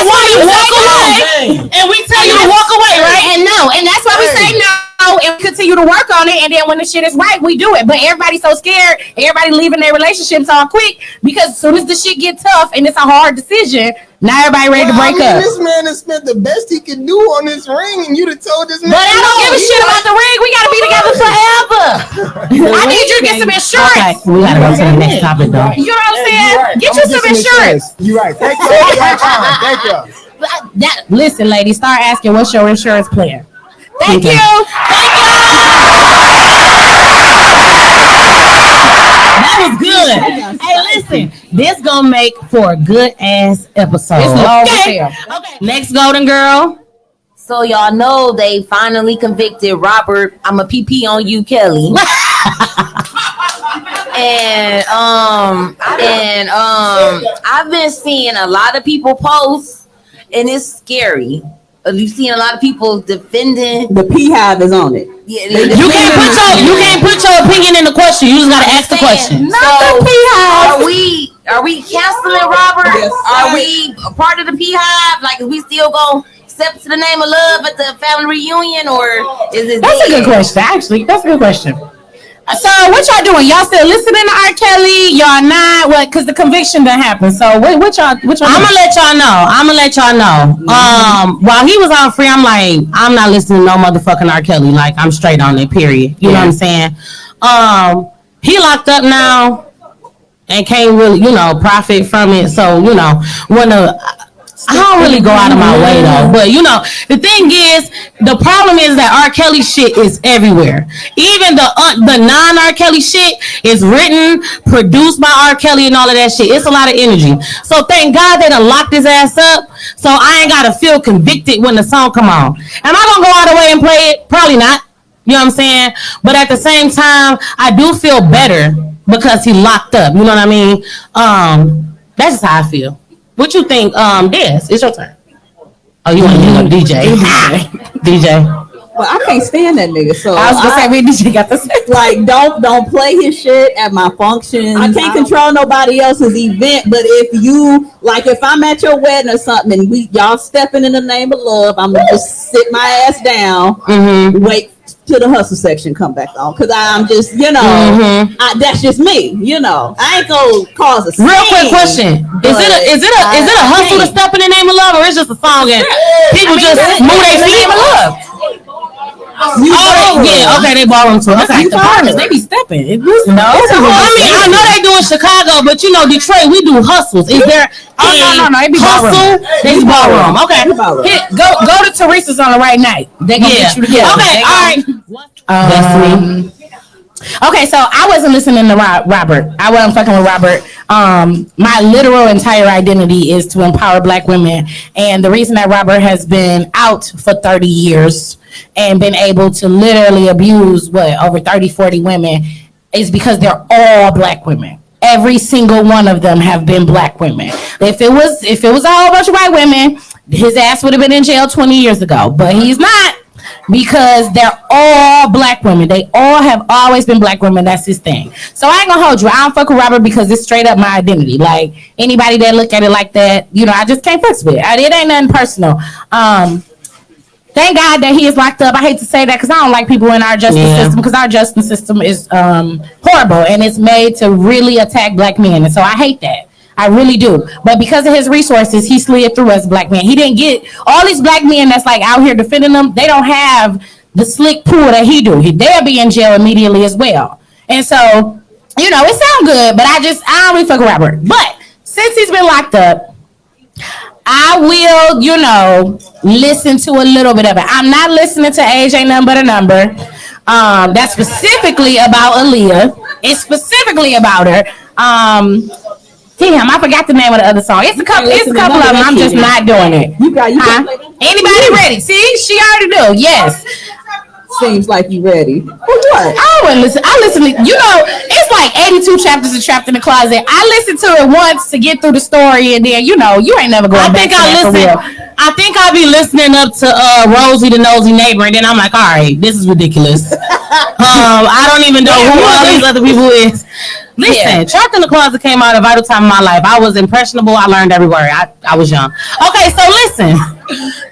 why you walk away, and we tell you to walk away, right? And that's why we say no. And we continue to work on it, and then when the shit is right, we do it. But everybody's so scared, everybody leaving their relationships all quick because as soon as the shit get tough and it's a hard decision, now everybody ready to break up. This man has spent the best he can do on this ring, and you'd have told this man. But I don't give a shit about the ring. We gotta be together forever. I need you to get some insurance. Okay, we gotta go to the next topic, though. You know what I'm saying? Right. Get you some insurance. You're right. Thank you. Thank you. Listen, ladies, start asking what's your insurance plan. Thank you. That was good. Hey, listen, this gonna make for a good ass episode. It's long as hell. Okay. Next golden girl. So y'all know they finally convicted Robert. I'm a PP on you, Kelly. I've been seeing a lot of people post, and it's scary. You've seen a lot of people defending. The Beehive is on it. Yeah, you can't put your opinion in the question. You just gotta ask the question. So, are we canceling Robert? Yes, are we a part of the Beehive? Like, is we still go step to the name of love at the family reunion, or is it? That's a good question. Actually, that's a good question. So what y'all doing? Y'all still listening to R. Kelly? Y'all not? What? Because the conviction done happened. So what y'all? I'm gonna let y'all know. While he was on free, I'm like, I'm not listening to no motherfucking R. Kelly. Like, I'm straight on it. Period. You know what I'm saying? He locked up now and can't really, profit from it. So I don't really go out of my way though, but the thing is, the problem is that R. Kelly shit is everywhere. Even the non-R. Kelly shit is written, produced by R. Kelly and all of that shit. It's a lot of energy. So thank God they done locked his ass up, so I ain't gotta feel convicted when the song come on. Am I gonna go out of the way and play it? Probably not. You know what I'm saying? But at the same time, I do feel better because he locked up. You know what I mean? That's just how I feel. What you think, Des? It's your turn. Oh, you want to DJ? DJ. Well, I can't stand that nigga. So I was gonna say, DJ got the same. Like, don't play his shit at my functions. I can't control nobody else's event. But if I'm at your wedding or something, and y'all stepping in the name of love, I'm gonna just sit my ass down, wait till the hustle section come back on, because I'm just, that's just me, I ain't gonna cause a scene. Real quick question: Is it a hustle to step in the name of love, or it's just a song and people just move their feet in love? Okay, they ballroom too. Okay, the partners, they be stepping. I know they do in Chicago, but Detroit, we do hustles. Is there? No, it be hustle. They be ballroom. Okay, go to Teresa's on the right night. They gonna get you together. Okay, all right. That's me. Okay, so I wasn't listening to Robert. I wasn't fucking with Robert. My literal entire identity is to empower Black women. And the reason that Robert has been out for 30 years and been able to literally abuse, over 30, 40 women is because they're all Black women. Every single one of them have been Black women. If it was a whole bunch of white women, his ass would have been in jail 20 years ago. But he's not. Because they're all Black women. They all have always been Black women. That's his thing. So I ain't gonna hold you. I don't fuck with Robert because it's straight up my identity. Like, anybody that look at it like that, I just can't fuck with it. It ain't nothing personal. thank God that he is locked up. I hate to say that because I don't like people in our justice system, because our justice system is horrible and it's made to really attack black men. And so I hate that. I really do. But because of his resources, he slid through as a black man. He didn't get all these black men that's like out here defending them. They don't have the slick pool that he do. They'll be in jail immediately as well. And so, you know, it sounds good, but I don't really fuck with Robert. But since he's been locked up, I will, you know, listen to a little bit of it. I'm not listening to Age Ain't Nothing But a Number. That's specifically about Aaliyah. It's specifically about her. Damn, I forgot the name of the other song. It's a couple of them. I'm just not doing it. Anybody ready? See, she already do. Yes. Seems like you ready. For what? I wouldn't listen. I listen to, you know, it's like 82 chapters of Trapped in the Closet. I listened to it once to get through the story, and then, you know, you ain't never going back to that for real. I think I'll be listening up to Rosie the Nosy Neighbor, and then I'm like, all right, this is ridiculous. I don't even know who all these other people is. Listen, Trapped in the Closet came out at a vital time in my life. I was impressionable. I learned every word. I was young. Okay, so listen.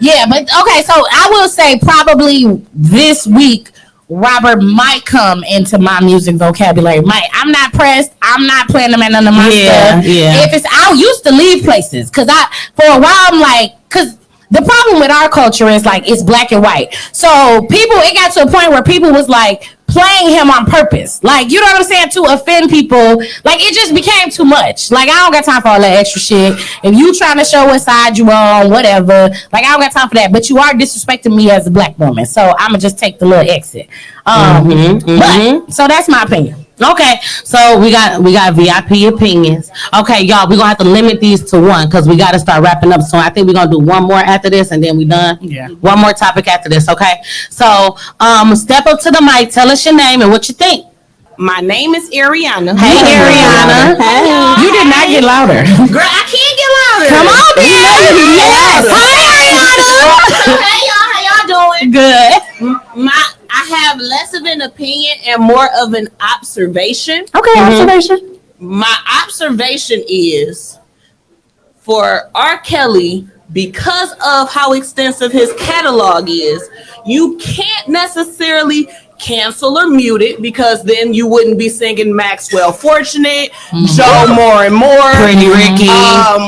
Yeah, but okay, so I will say probably this week Robert might come into my music vocabulary. I'm not pressed. I'm not playing them at none of my stuff. Yeah. If it's, I used to leave places because for a while I'm like, because the problem with our culture is like it's black and white. So it got to a point where people was like playing him on purpose. Like, you know what I'm saying? To offend people. Like, it just became too much. Like, I don't got time for all that extra shit. If you trying to show what side you on, whatever. Like, I don't got time for that. But you are disrespecting me as a black woman. So I'm going to just take the little exit. But, so that's my opinion. Okay, so we got VIP opinions. Okay, y'all, we're gonna have to limit these to one because we gotta start wrapping up soon. I think we're gonna do one more after this and then we done. Yeah. One more topic after this, okay? So step up to the mic, tell us your name and what you think. My name is Ariana. Hey, Ariana. Hey. You did not get louder. Girl, I can't get louder. Come on, man. Yes. Hi, Ariana. Hey, y'all. How y'all doing? Good. I have less of an opinion and more of an observation. Okay, observation. My observation is for R. Kelly, because of how extensive his catalog is, you can't necessarily cancel or mute it because then you wouldn't be singing Maxwell Fortunate, Joe More and More, Pretty Ricky,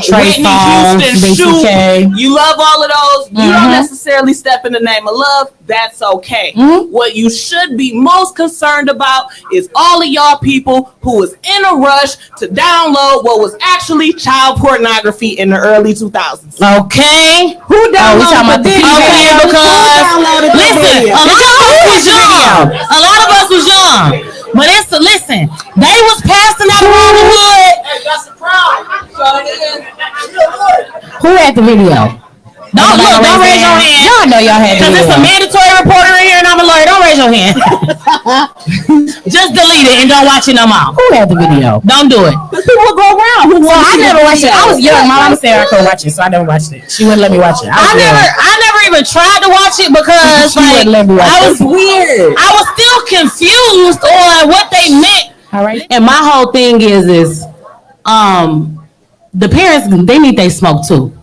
Trey Whitney Songz, Houston, BCK. Shoot. You love all of those. You don't necessarily step in the name of love. That's okay. What you should be most concerned about is all of y'all people who was in a rush to download what was actually child pornography in the early 2000s. Okay. Who downloaded the video? Okay, because listen, a lot of us was young. A lot of us was young. But listen, they was passing out around the hood. Hey, that's the problem. Who had the video? Don't raise your hand. Y'all know y'all had the Because video. it's a mandatory reporter in here and I'm a lawyer. Don't raise your hand. Just delete it and don't watch it no more. Who had the video? Don't do it. Because people will go around. Well, I never watched it. I was young. My mom said I couldn't watch it, so I never watched it. She wouldn't let me watch it. I never even tried to watch it because She wouldn't let me watch I it. was weird. I was still confused on what they meant. All right. And my whole thing is the parents, they need their smoke too.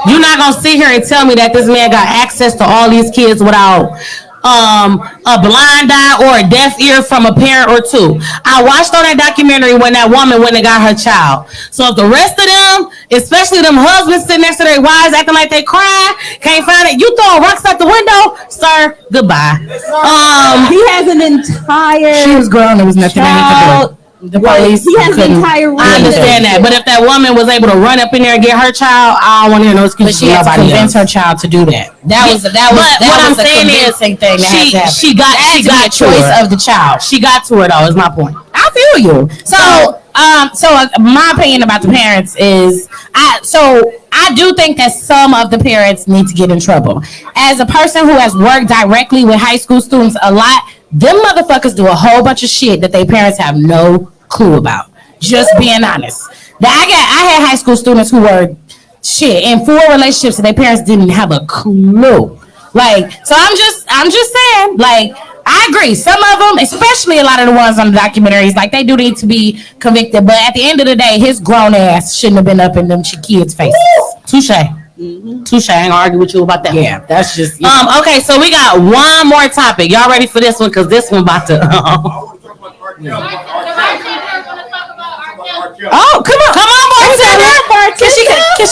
You're not gonna sit here and tell me that this man got access to all these kids without a blind eye or a deaf ear from a parent or two. I watched on that documentary when that woman went and got her child. So if the rest of them, especially them husbands sitting next to their wives acting like they crying, can't find it, you throwing rocks out the window, sir, goodbye. He has an entire. She was grown. There was nothing that he could do. The police. He has the entire. I understand that, but if that woman was able to run up in there and get her child, I don't want to hear no But excuses. she had to convince her child to do that. That was what I'm saying is thing that she got a choice of the child. She got to her though. Is my point. I feel you. So my opinion about the parents is, I do think that some of the parents need to get in trouble. As a person who has worked directly with high school students a lot, them motherfuckers do a whole bunch of shit that their parents have no clue about. Just being honest. I had high school students who were in 4 relationships that their parents didn't have a clue. Like, so I'm just saying, like, I agree. Some of them, especially a lot of the ones on the documentaries, like, they do need to be convicted. But at the end of the day, his grown ass shouldn't have been up in them kids' faces. Touche. Touche. I ain't gonna argue with you about that. Yeah, that's just. Okay, so we got one more topic. Y'all ready for this one? Cause this one about to. Oh, come on, bartender. Can she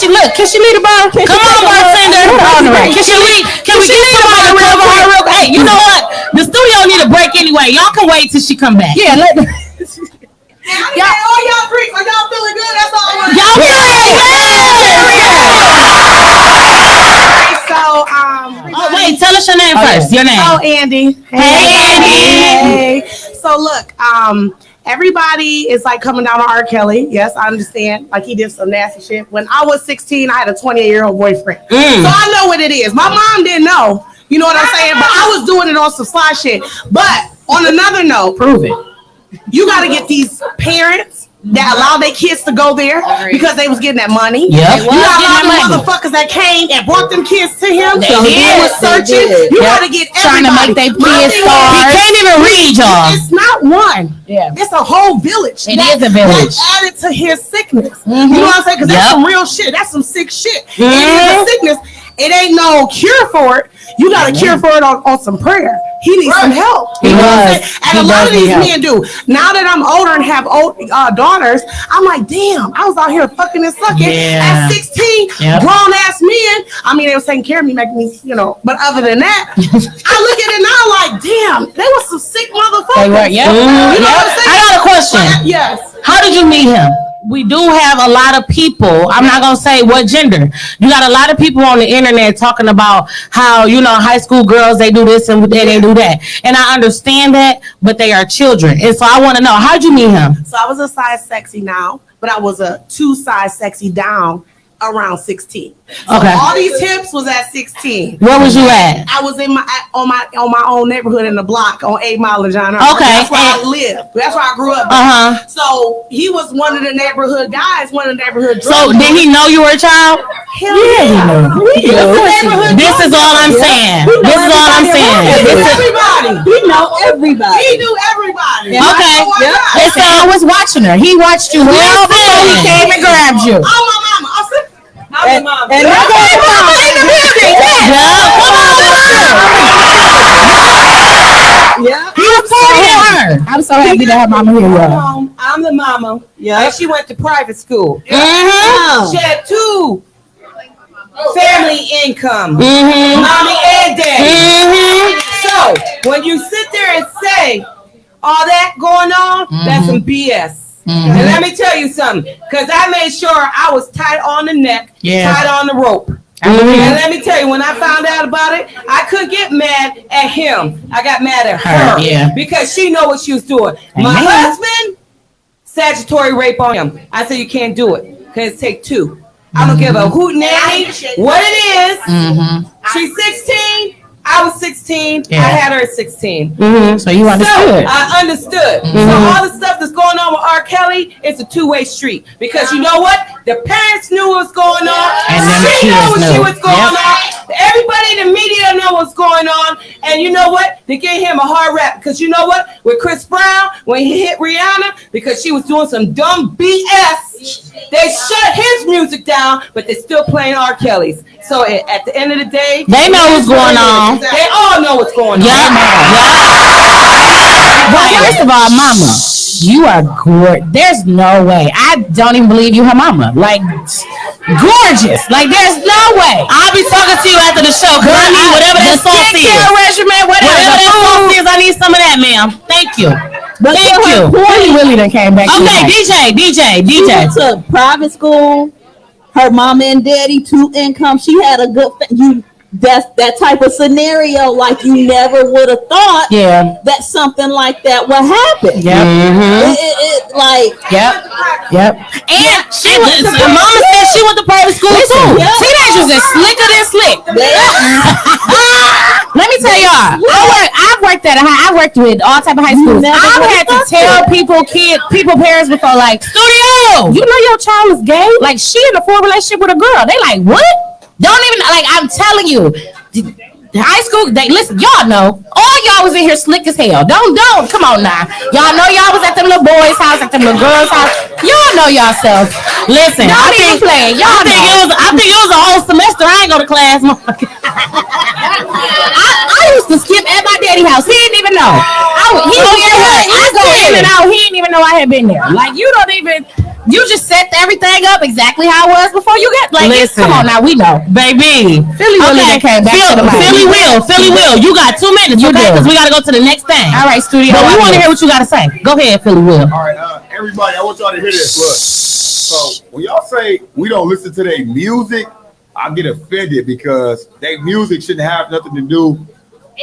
look? Can she lead the bar? Come on, bartender. Can we get somebody real quick? Hey, you know what? The studio need a break anyway. Y'all can wait till she come back. Yeah, let. All y'all freaks, are y'all feeling good? That's all I want. Y'all So, wait, tell us your name first. Your name. Oh, Andy. Hey, Andy. Hey. So look, everybody is like coming down on R. Kelly. Yes, I understand. Like he did some nasty shit. When I was 16, I had a 28-year-old boyfriend. So I know what it is. My mom didn't know. You know what I'm saying? But I was doing it on some sly shit. But on another note, Prove it. you got to get these parents that allow their kids to go there because they was getting that money. Yep. You got a lot of motherfuckers that came and brought them kids to him. They So he did. was searching. You got to get Trying to make everybody. their kids stars. He can't even read, y'all. It's not one. Yeah. It's a whole village. It is a village. That added to his sickness. You know what I'm saying? Because that's some real shit. That's some sick shit. It is a sickness. It ain't no cure for it. You got a cure for it on some prayer. He needs some help. You know what I'm saying? And a lot of these men do. Now that I'm older and have old daughters, I'm like, damn, I was out here fucking and sucking at 16, grown ass men. I mean, they was taking care of me, making me, you know. But other than that, I look at it now like, damn, they were some sick motherfuckers. They were, You know what I'm saying? I got a question. Yes. How did you meet him? We do have a lot of people. I'm not gonna say what gender. You got a lot of people on the internet talking about how, you know, high school girls, they do this and they do that. And I understand that, but they are children. And so I want to know, how'd you meet him? So I was a size sexy now, but I was a 2 size sexy down around 16. So Okay. all these hips was at 16. Where was you at? I was in my own neighborhood in the block on 8 Mile and John. Okay. That's where I lived. That's where I grew up. So he was one of the neighborhood guys, one of the neighborhood. So did he know you were a child? Hell yeah. This is all I'm saying. This is all I'm saying. He knew everybody. We know everybody. He knew everybody. Okay. And so I was watching her. He watched you well before he came and grabbed you. Oh, my mama. I said, I'm the mama. And that's in the building. yeah. I'm so happy to have mama here. Y'all. I'm the mama. Yeah. And she went to private school. Oh. She had 2 family income, mommy and daddy. So when you sit there and say all that going on, that's some BS. And let me tell you something, because I made sure I was tight on the neck, tight on the rope. And let me tell you, when I found out about it, I couldn't get mad at him. I got mad at her because she know what she was doing. My husband, statutory rape on him. I said, you can't do it because it take 2. I don't give a hoot nanny what it is. She's 16. I was 16. I had her at 16. So you understood. So I understood. So all the stuff that's going on with R. Kelly, it's a 2-way street. Because you know what? The parents knew what was going on. And then the She knew kids what knew. she was going on. Everybody in the media know what's going on. And you know what? They gave him a hard rap. Because you know what? With Chris Brown, when he hit Rihanna, because she was doing some dumb BS, they shut his music down, but they're still playing R. Kelly's. So at the end of the day, They know what's going on. They all know what's going on. But first of all, mama, you are gorgeous. There's no way. I don't even believe you her mama. Like, gorgeous. Like, there's no way. I'll be talking to you after the show. Cause I need whatever that sauce is. Regimen, Whatever that sauce is, I need some of that, ma'am. Thank you. But Thank you. Really done came back. Okay, She went to private school. Her mama and daddy, 2 income. She had a good. That's that type of scenario. Like you never would have thought. That something like that would happen. Yep. And she went. Mama said she went to private school too. Teenagers are slicker than slick. Let me tell y'all. I've worked at I worked with all type of high schools. I've had to tell people, parents before, like, studio, you know your child is gay. Like, she in a full relationship with a girl. They like, what? Don't even, like, I'm telling you. The high school, listen, y'all know, all y'all was in here slick as hell. Don't, come on now. Y'all know y'all was at them little boys' house, at them little girls' house. Y'all know yourself. Listen, I think it was a whole semester. I ain't go to class. I used to skip at my daddy's house. He didn't even know. I go in and out. He didn't even know I had been there. Like you don't even. You just set everything up exactly how it was before you got. Like, come on now, we know, baby. Philly Will came back to the Philly Will. You got 2 minutes, okay? Because we got to go to the next thing. All right, studio. But we want to hear what you got to say. Go ahead, Philly Will. All right, everybody, I want y'all to hear this. Look, so when y'all say we don't listen to their music, I get offended because their music shouldn't have nothing to do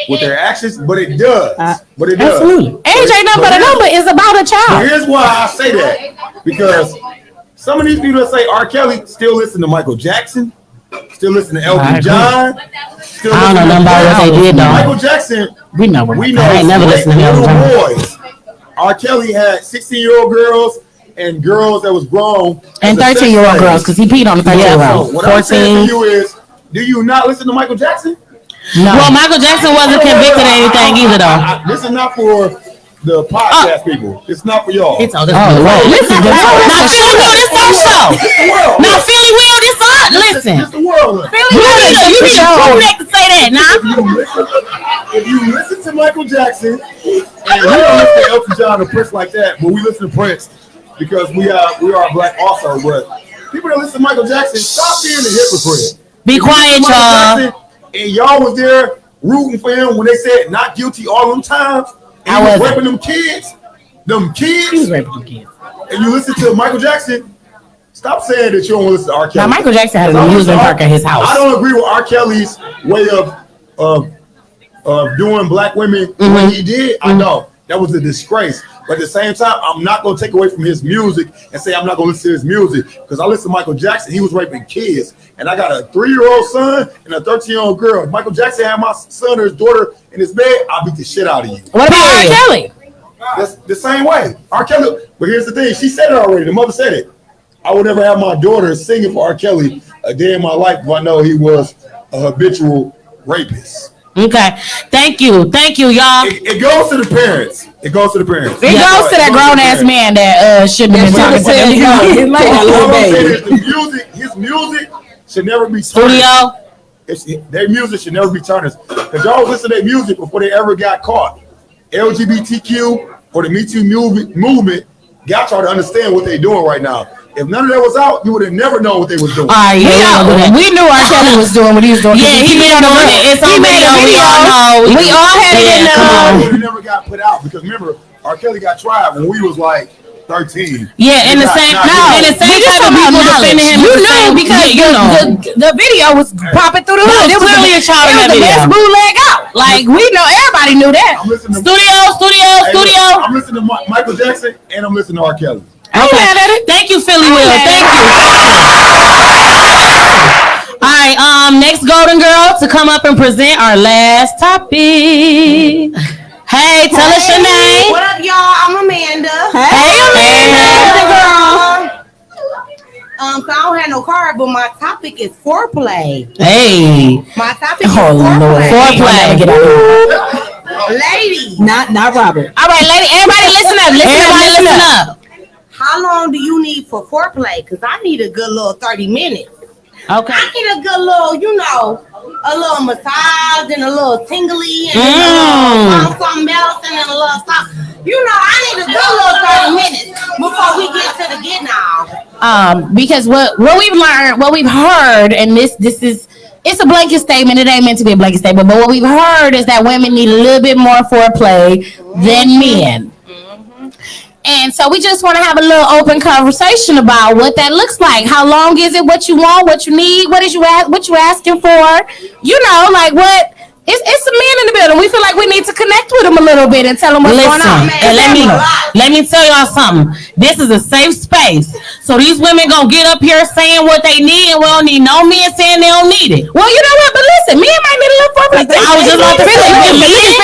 with their actions, but it does. Absolutely. Age ain't nothing but a number. It's about a child. But here's why I say that. Because some of these people that say R. Kelly still listen to Michael Jackson, still listen to Elton John. Still I don't know nothing about what they did, though. Michael Jackson, we know I ain't never listened to little Elton John. boys. R. Kelly had 16-year-old girls and girls that was grown. And 13-year-old girls, because he peed on the 13-year-old. So what I'm saying to you is, do you not listen to Michael Jackson? No. Well, Michael Jackson wasn't convicted of anything either, though. This is not for the podcast people. It's not for y'all. Listen, now Philly Will, this our show. Now Philly Will, this our listen. It's the world. Philly Will, you need to say that now. If you listen to Michael Jackson, and we don't listen to Elton John or Prince like that, but we listen to Prince because we are black also. But people that listen to Michael Jackson, stop being a hypocrite. Be quiet, y'all. And y'all was there rooting for him when they said not guilty all them times. And he was raping them kids. He was raping them kids. And you listen to Michael Jackson. Stop saying that you don't listen to R. Kelly. Now Michael Jackson had an amusement park at his house. I don't agree with R. Kelly's way of doing black women what he did. I know that was a disgrace. But at the same time, I'm not going to take away from his music and say I'm not going to listen to his music because I listen to Michael Jackson. He was raping kids. And I got a 3-year-old son and a 13-year-old girl. If Michael Jackson had my son or his daughter in his bed, I'll beat the shit out of you. What about R. Kelly? That's the same way. R. Kelly, but here's the thing. She said it already. The mother said it. I would never have my daughter singing for R. Kelly a day in my life if I know he was a habitual rapist. Okay. Thank you, y'all. It goes to the parents. It goes to that grown ass man that shouldn't have been talking to him. His music should never be studio. Their music should never be tarnished. Because y'all listen to their music before they ever got caught. LGBTQ or the Me Too movement got y'all to understand what they're doing right now. If none of that was out, you would have never known what they was doing. We knew R. Kelly was doing what he was doing. Yeah, he been doing it. It's on video. We all know. We all had it in It never got put out because remember, R. Kelly got tried when we was like 13. Yeah, and the same type of people defending him. You knew because the video was popping through the hood. It was clearly a child in that video. It was the best bootleg out. Like we know, everybody knew that. Studio. I'm listening to Michael Jackson and I'm listening to R. Kelly. Okay. Thank you, Philly Will. Thank you. All right, next golden girl to come up and present our last topic. Hey, tell us your name. What up, y'all? I'm Amanda. Hey, Amanda. Girl. So I don't have no card, but my topic is foreplay. Hey. My topic is foreplay. Foreplay. Lady. Not Robert. All right, lady. Everybody listen up. Listen up. How long do you need for foreplay? Because I need a good little 30 minutes. Okay. I need a good little, a little massage and a little tingly and a little something else and then a little something. I need a good little 30 minutes before we get to the get now. Because what we've learned, what we've heard, and this is it's a blanket statement. It ain't meant to be a blanket statement, but what we've heard is that women need a little bit more foreplay than men. And so we just want to have a little open conversation about what that looks like. How long is it? What you want? What you need? What you asking for? Like what? It's some men in the building. We feel like we need to connect with them a little bit and tell them what's going on. And let me tell y'all something. This is a safe space. So these women gonna get up here saying what they need, and we don't need no men saying they don't need it. Well, you know what? But listen, men might need a little foreplay. I was just about to say,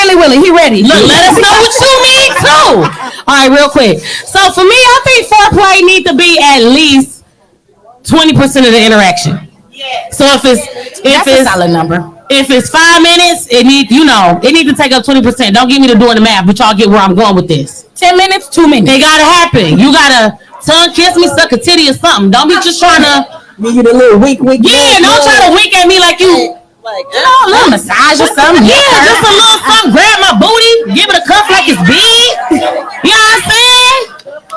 Really Willie, he ready. Look, let us know what you need too. All right, real quick. So for me, I think foreplay need to be at least 20% of the interaction. Yeah. So if it's a solid number. If it's 5 minutes, it need to take up 20%. Don't get me to doing the math, but y'all get where I'm going with this. 10 minutes, 2 minutes. It gotta happen. You gotta tongue kiss me, suck a titty or something. Don't be just trying to give you the little weak. Yeah, don't try to wink at me like you. Like, a little massage or something. Yeah, just a little something. Grab my booty, give it a cuff like it's big. You know what I'm saying?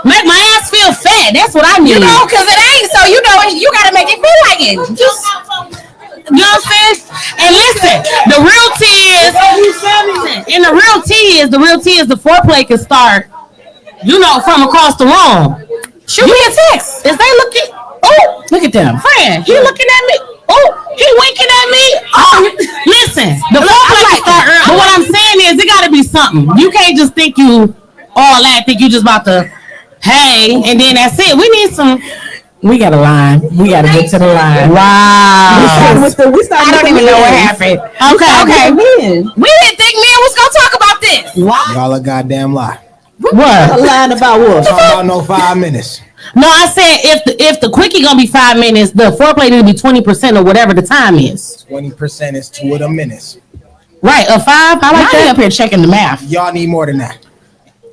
Make my ass feel fat. That's what I need. You know, because it ain't. So you know, you gotta make it feel like it. Just. You know what I'm saying? And listen, the real tea is, the foreplay can start, from across the room. Shoot me a text. Is they looking? Oh, look at them. Friend, he looking at me. Oh, he winking at me. Oh, listen, the foreplay can start early. But what I'm saying is, it got to be something. You can't just think you all that. Think you just about to, hey, and then that's it. We need some. We got a line. We got to get to the line. Wow. We started I don't even know what happened. Okay. We didn't think men was going to talk about this. Y'all a goddamn lie. What? Lying about what? Talking about no 5 minutes. No, I said if the quickie gonna be 5 minutes, the foreplay need to be 20% or whatever the time is. 20% is 2 of them minutes. Right, a 5. I like that. Up here checking the math. Y'all need more than that.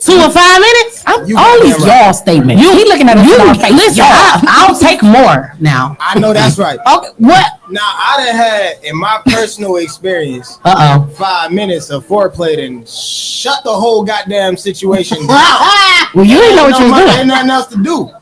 2 or 5 minutes? All these y'all statements. He looking at us. Listen, I'll take more now. I know that's right. Okay, what? Now I done had in my personal experience 5 minutes of foreplay and shut the whole goddamn situation down. Well, you didn't know what you was doing. Ain't nothing else to do.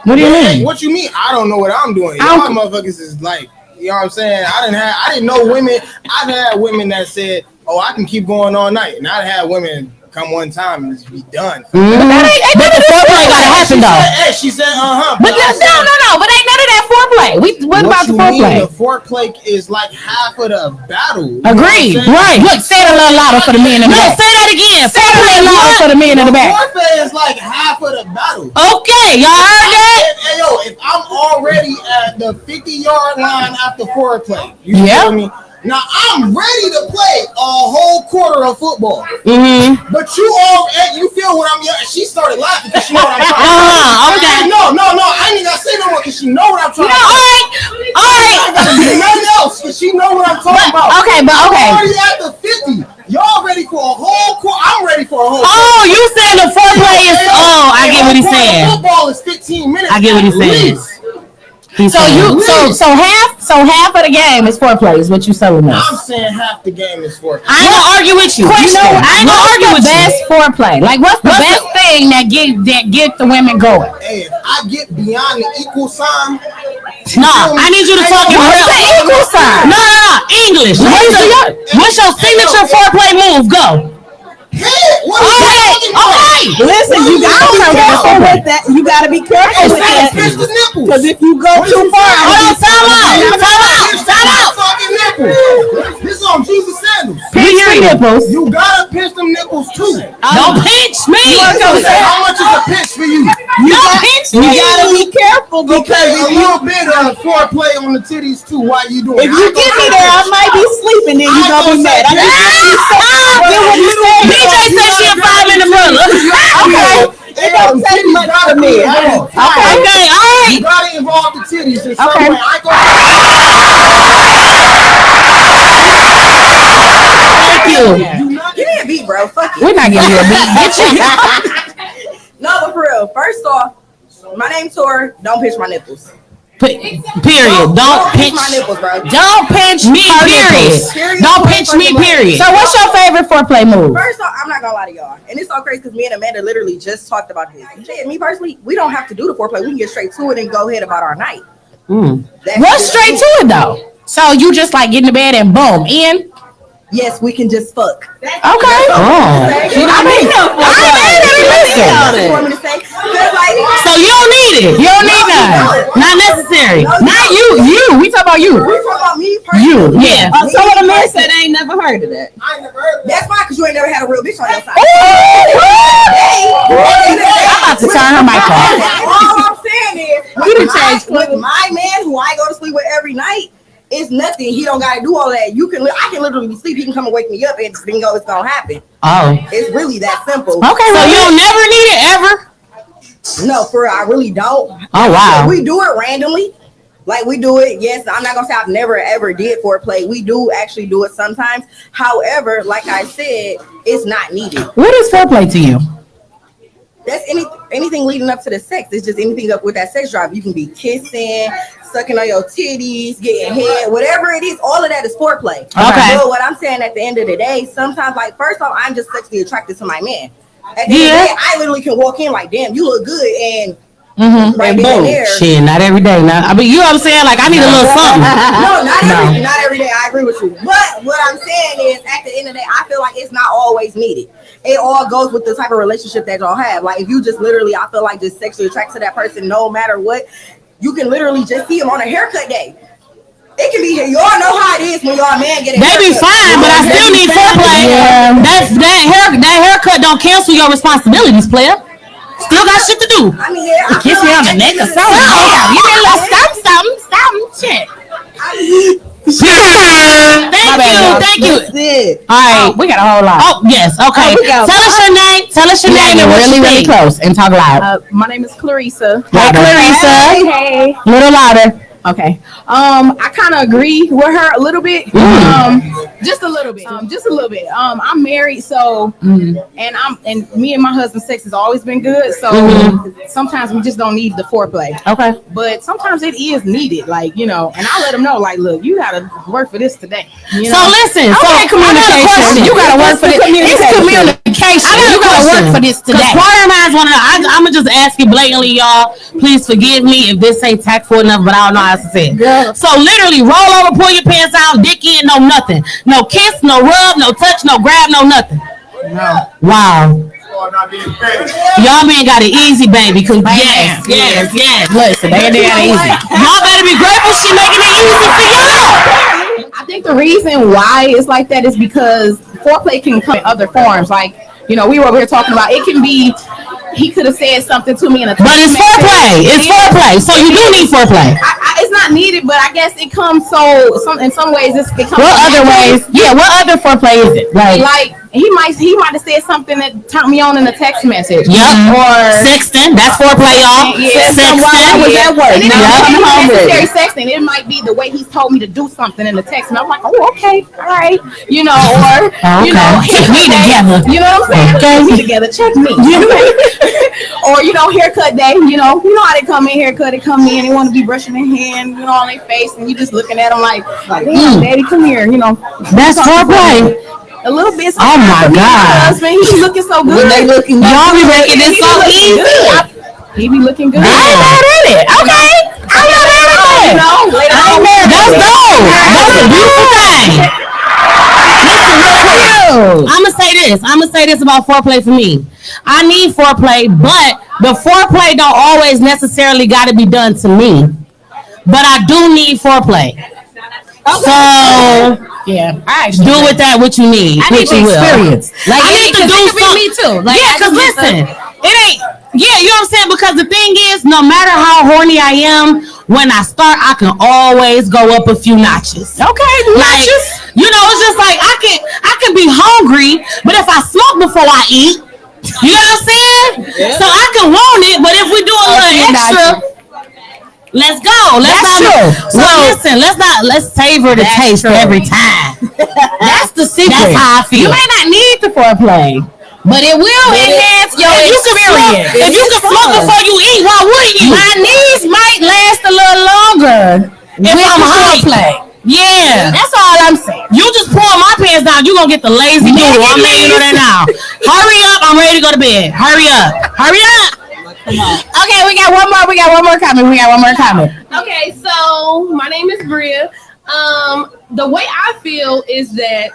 What do you mean? What you mean? I don't know what I'm doing. Y'all motherfuckers is like, you know what I'm saying? I didn't know women. I've had women that said, "Oh, I can keep going all night," and I've had women come one time and just be done. But the foreplay gotta happen though. She said, But no. But ain't none of that foreplay. What about the foreplay? The foreplay is like half of the battle. Agreed. Right. Look, say it a little louder for the men in the back. Say that again. Say it a little louder for the men in the back. Foreplay is like half of the battle. Okay, y'all heard that? Hey, yo, if I'm already at the 50-yard line after foreplay, you feel me? Now I'm ready to play a whole quarter of football. Mm-hmm. But you feel what I'm yelling. She started laughing because she know what I'm talking about. Okay. No. I ain't gotta say no more because she know what I'm talking about. All right. I ain't gotta say nothing else because she know what I'm talking about. Okay. I'm already at the 50. Y'all ready for a whole quarter? I'm ready for a whole quarter. Oh, you saying the foreplay is? Oh, I get what he's saying. Football is 15 minutes. I get what he's saying. So half of the game is foreplay is what you telling us. I'm saying half the game is foreplay. I ain't gonna argue with you. Question. I ain't gonna argue with you. Best foreplay. Like what's the best thing that get the women going? Hey, if I get beyond the equal sign. No, I need you to talk in what's the equal sign? No. English. What's your signature foreplay move? Go. Okay. Listen, you gotta be careful with that. You gotta be careful with that. Because if you go too far, time out. This is on Jesus sandals. Pinch the nipples. You gotta pinch them nipples too. Don't pinch me. How much is a pinch for you? You gotta be careful because a little bit of foreplay on the titties too. Why you doing? If you get me there, I might be sleeping. Then you gonna be mad. BJ said she a 5-minute brother. Okay. It don't take much for me. Okay, all right. You gotta involve the titties in some way. Thank you. Give me a beat, bro. Fuck it. We're not giving you a beat. Get you. No, but for real. First off, my name's Tor. Don't pinch my nipples. Period. Don't pinch my nipples, bro. Don't pinch me. Period. Don't pinch me. Period. So, what's your favorite foreplay move? First off, I'm not gonna lie to y'all, and it's so crazy because me and Amanda literally just talked about this. Me personally, we don't have to do the foreplay. We can get straight to it and go ahead about our night. What's straight to it though? So you just like get in the bed and boom in. Yes, we can just fuck. Okay. So you don't need it. You don't need none. Not necessary. Not you. You. We talk about you. We talk about me personally. You. Yeah. So what a man said, I ain't never heard of that. I ain't never heard of that. That's fine because you ain't never had a real bitch on your side. I'm about to turn her mic off. All I'm saying is, with my man who I go to sleep with every night, it's nothing. He don't gotta do all that. I can literally be asleep. He can come and wake me up, and bingo, it's gonna happen. Oh. It's really that simple. Okay. So you don't never need it ever? No, for real, I really don't. Oh wow. We do it randomly. Like we do it. Yes, I'm not gonna say I've never ever did foreplay. We do actually do it sometimes. However, like I said, it's not needed. What is foreplay to you? that's anything leading up to the sex. It's just anything up with that sex drive. You can be kissing, sucking on your titties, getting head, whatever it is. All of that is foreplay. Okay. But what I'm saying at the end of the day, sometimes, like, first off, I'm just sexually attracted to my man. At the end of the day, I literally can walk in like, damn, you look good, and right then and there. Shit, not every day. Now, I mean, you know what I'm saying? Like, I need a little something. No, not every day. I agree with you. But what I'm saying is, at the end of the day, I feel like it's not always needed. It all goes with the type of relationship that y'all have. Like, if you just literally, I feel like, just sexually attracted to that person, no matter what, you can literally just see him on a haircut day. It can be, y'all know how it is when y'all man get a haircut. They be fine, but I still need foreplay. That haircut don't cancel your responsibilities, player. Still got shit to do. I mean, yeah. Kiss me on the neck or something. Yeah, you can something. Shit. Thank you. All right, we got a whole lot. Oh yes, okay. Tell us your name. Tell us your name. Really close and talk loud. My name is Clarissa. Hey, Clarissa. Hey. Little louder. Okay. I kind of agree with her a little bit. Just a little bit. I'm married, so and me and my husband's sex has always been good. So sometimes we just don't need the foreplay. Okay. But sometimes it is needed, like, you know. And I let them know, like, look, you gotta work for this today. You know? So listen. Okay, communication. You gotta work for this. It's communication. You gotta work for this today. Because choir minds want to know. I'm gonna just ask you blatantly, y'all. Please forgive me if this ain't tactful enough, but I don't know how to say it. Yeah. So literally, roll over, pull your pants out, dick in, no nothing, no kiss, no rub, no touch, no grab, no nothing. No. Wow. Y'all man got it easy, baby. Cause yes. Listen, they got it easy. Y'all better be grateful she making it easy for y'all. I think the reason why it's like that is because foreplay can come in other forms. Like, you know, we were over here talking about, it can be, he could have said something to me in a but it's foreplay. It's foreplay. So you do need foreplay. It's not needed, but I guess it comes in some ways it comes. What other ways? Yeah, what other foreplay is it? Like he might have said something that turned me on in a text message. Yep. Or sexting. That's foreplay, y'all. Yeah. Sexting. How was that word? Yep. Necessary sexting. It might be the way he's told me to do something in the text, and I'm like, oh, okay, all right, you know, or you know, check me together. You know what I'm saying? Check me together. Check me. Or, you know, haircut day. You know how they come in haircut. They come in, they want to be brushing their hand, you know, on their face, and you just looking at them like damn, daddy, come here. You know, that's foreplay. A little bit. Oh my God! Husband, he be looking so good. They looking. Y'all be making it so easy. He be looking good. I ain't mad at it. Okay. I'm not mad at it. You know, later on. That's dope. That's a beautiful thing. Listen, I'm gonna say this about foreplay for me. I need foreplay, but the foreplay don't always necessarily got to be done to me. But I do need foreplay. So yeah, do with that what you need. I need the experience. Like, I need to do something. Me too. Like, yeah, because listen, it ain't. Yeah, you know what I'm saying? Because the thing is, no matter how horny I am, when I start, I can always go up a few notches. Okay, like, you know, it's just like I can be hungry, but if I smoke before I eat, you know what I'm saying? Yeah. So I can want it, but if we do a little extra, let's go. Let's savor the taste every time. That's the secret. That's how I feel. You may not need the foreplay, but it will enhance your experience. If you can smoke before you eat, why wouldn't you? My knees might last a little longer if I'm foreplay. Yeah, that's all I'm saying. You just pull my pants down, you gonna get the lazy noodle. I'm letting you know that now. Hurry up, I'm ready to go to bed. Hurry up. Okay, we got one more comment. Okay, so my name is Bria. The way I feel is that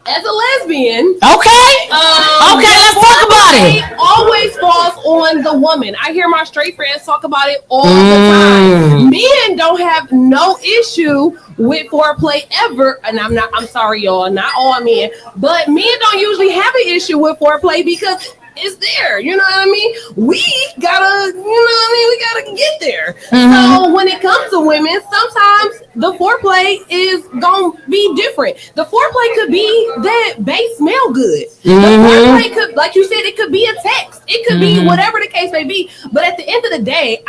as a lesbian, okay, let's talk about it. Always falls on the woman. I hear my straight friends talk about it all the time. Men don't have no issue with foreplay ever, and I'm sorry, y'all, not all men, but men don't usually have an issue with foreplay because it's there, you know what I mean? We gotta get there. So when it comes to women, sometimes the foreplay is gonna be different. The foreplay could be that they smell good. The foreplay could, like you said, it could be a text. It could be whatever the case may be. But at the end of the day,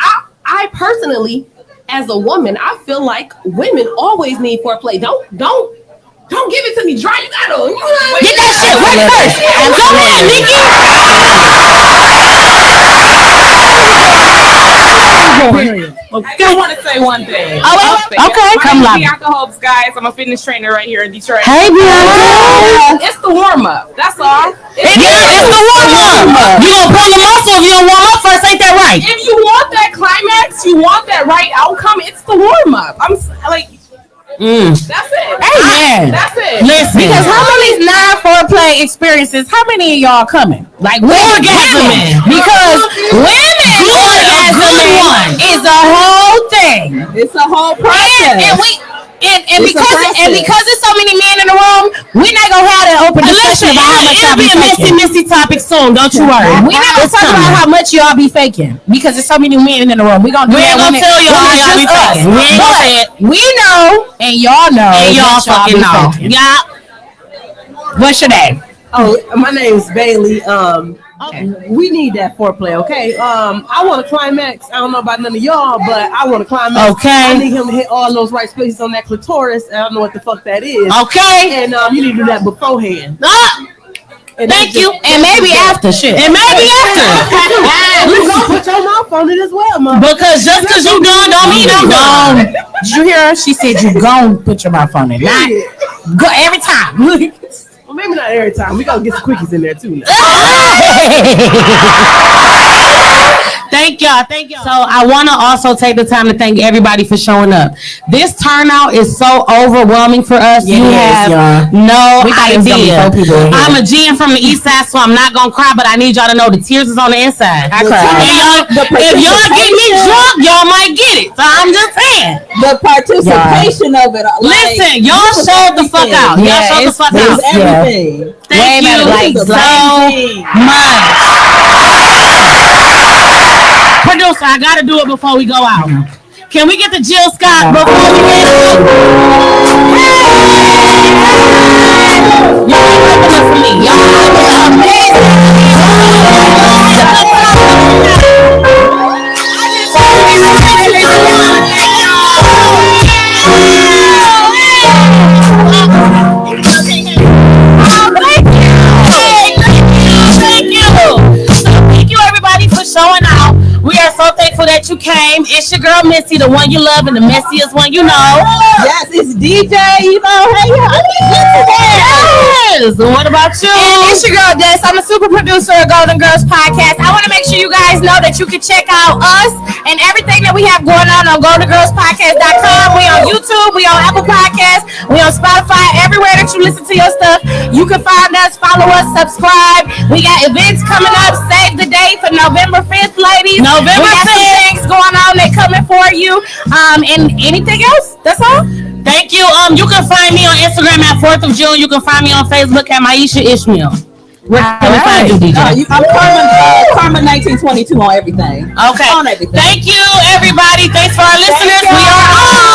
I personally, as a woman, I feel like women always need foreplay. Don't give it to me dry. You gotta, you know what I mean? Get that shit right first. Go ahead, Nikki. Period. I want to say one thing. Okay, come My live. name's Bianca Hobbs, guys. I'm a fitness trainer right here in Detroit. Hey, Bianca. It's the warm up. That's all. It's the warm up. You gonna pull the muscle if you don't warm up first? Ain't that right? If you want that climax, you want that right outcome. It's the warm up. Like. That's it. Amen. That's it. Listen, because how many non-foreplay experiences? How many of y'all coming? Like orgasming? Because women orgasming is a whole thing. It's a whole process. And because there's so many men in the room, we're not gonna have that open discussion about how much y'all be faking. Messy topic soon. Don't you worry. We're not gonna talk about how much y'all be faking because there's so many men in the room. We ain't gonna tell y'all how y'all be faking. We ain't gonna say it. We know, and y'all know, and y'all fucking know. Yeah. What's your name? Oh, my name's Bailey. We need that foreplay, okay? I want to climax. I don't know about none of y'all, but I want to climax. Okay. I need him to hit all those right places on that clitoris. I don't know what the fuck that is. Okay. And you need to do that beforehand. Thank you. And maybe after shit. And maybe after. You gonna put your mouth on it as well, mom. Because just because you done don't mean I'm done. Did you hear her? She said you gon' put your mouth on it. Not go every time. Well, maybe not every time. We gotta get some quickies in there too now. Thank y'all. So I want to also take the time to thank everybody for showing up. This turnout is so overwhelming for us. Yeah, you have no idea. I'm a GM from the east side, so I'm not gonna cry, but I need y'all to know the tears is on the inside. I cry. If y'all get me drunk, y'all might get it. So I'm just saying. The participation of it. Listen, y'all showed the fuck out. Y'all showed the fuck out. Everything. Thank you so much. Producer, I gotta do it before we go out. Can we get the Jill Scott before we get out? Y'all clap it up for me. Y'all clap it up. Thank you everybody for showing out. We are so thankful that you came. It's your girl Missy, the one you love and the messiest one you know. Yes, it's DJ. You know, hey, yes. What about you? And it's your girl Des. I'm a super producer of Golden Girls Podcast. I want to make sure you guys know that you can check out us and everything that we have going on GoldenGirlsPodcast.com. We on YouTube. We on Apple Podcasts. We on Spotify. Everywhere that you listen to your stuff, you can find us. Follow us. Subscribe. We got events coming up. Save the date for November 5th, ladies. November we got 5th. some things going on that coming for you. And anything else? That's all. Thank you. You can find me on Instagram at 4th of June. You can find me on Facebook at Maisha Ishmael. Where can we find you, DJ? I'm Karma 1922 on everything. Okay. On everything. Thank you, everybody. Thanks for our listeners. We are on.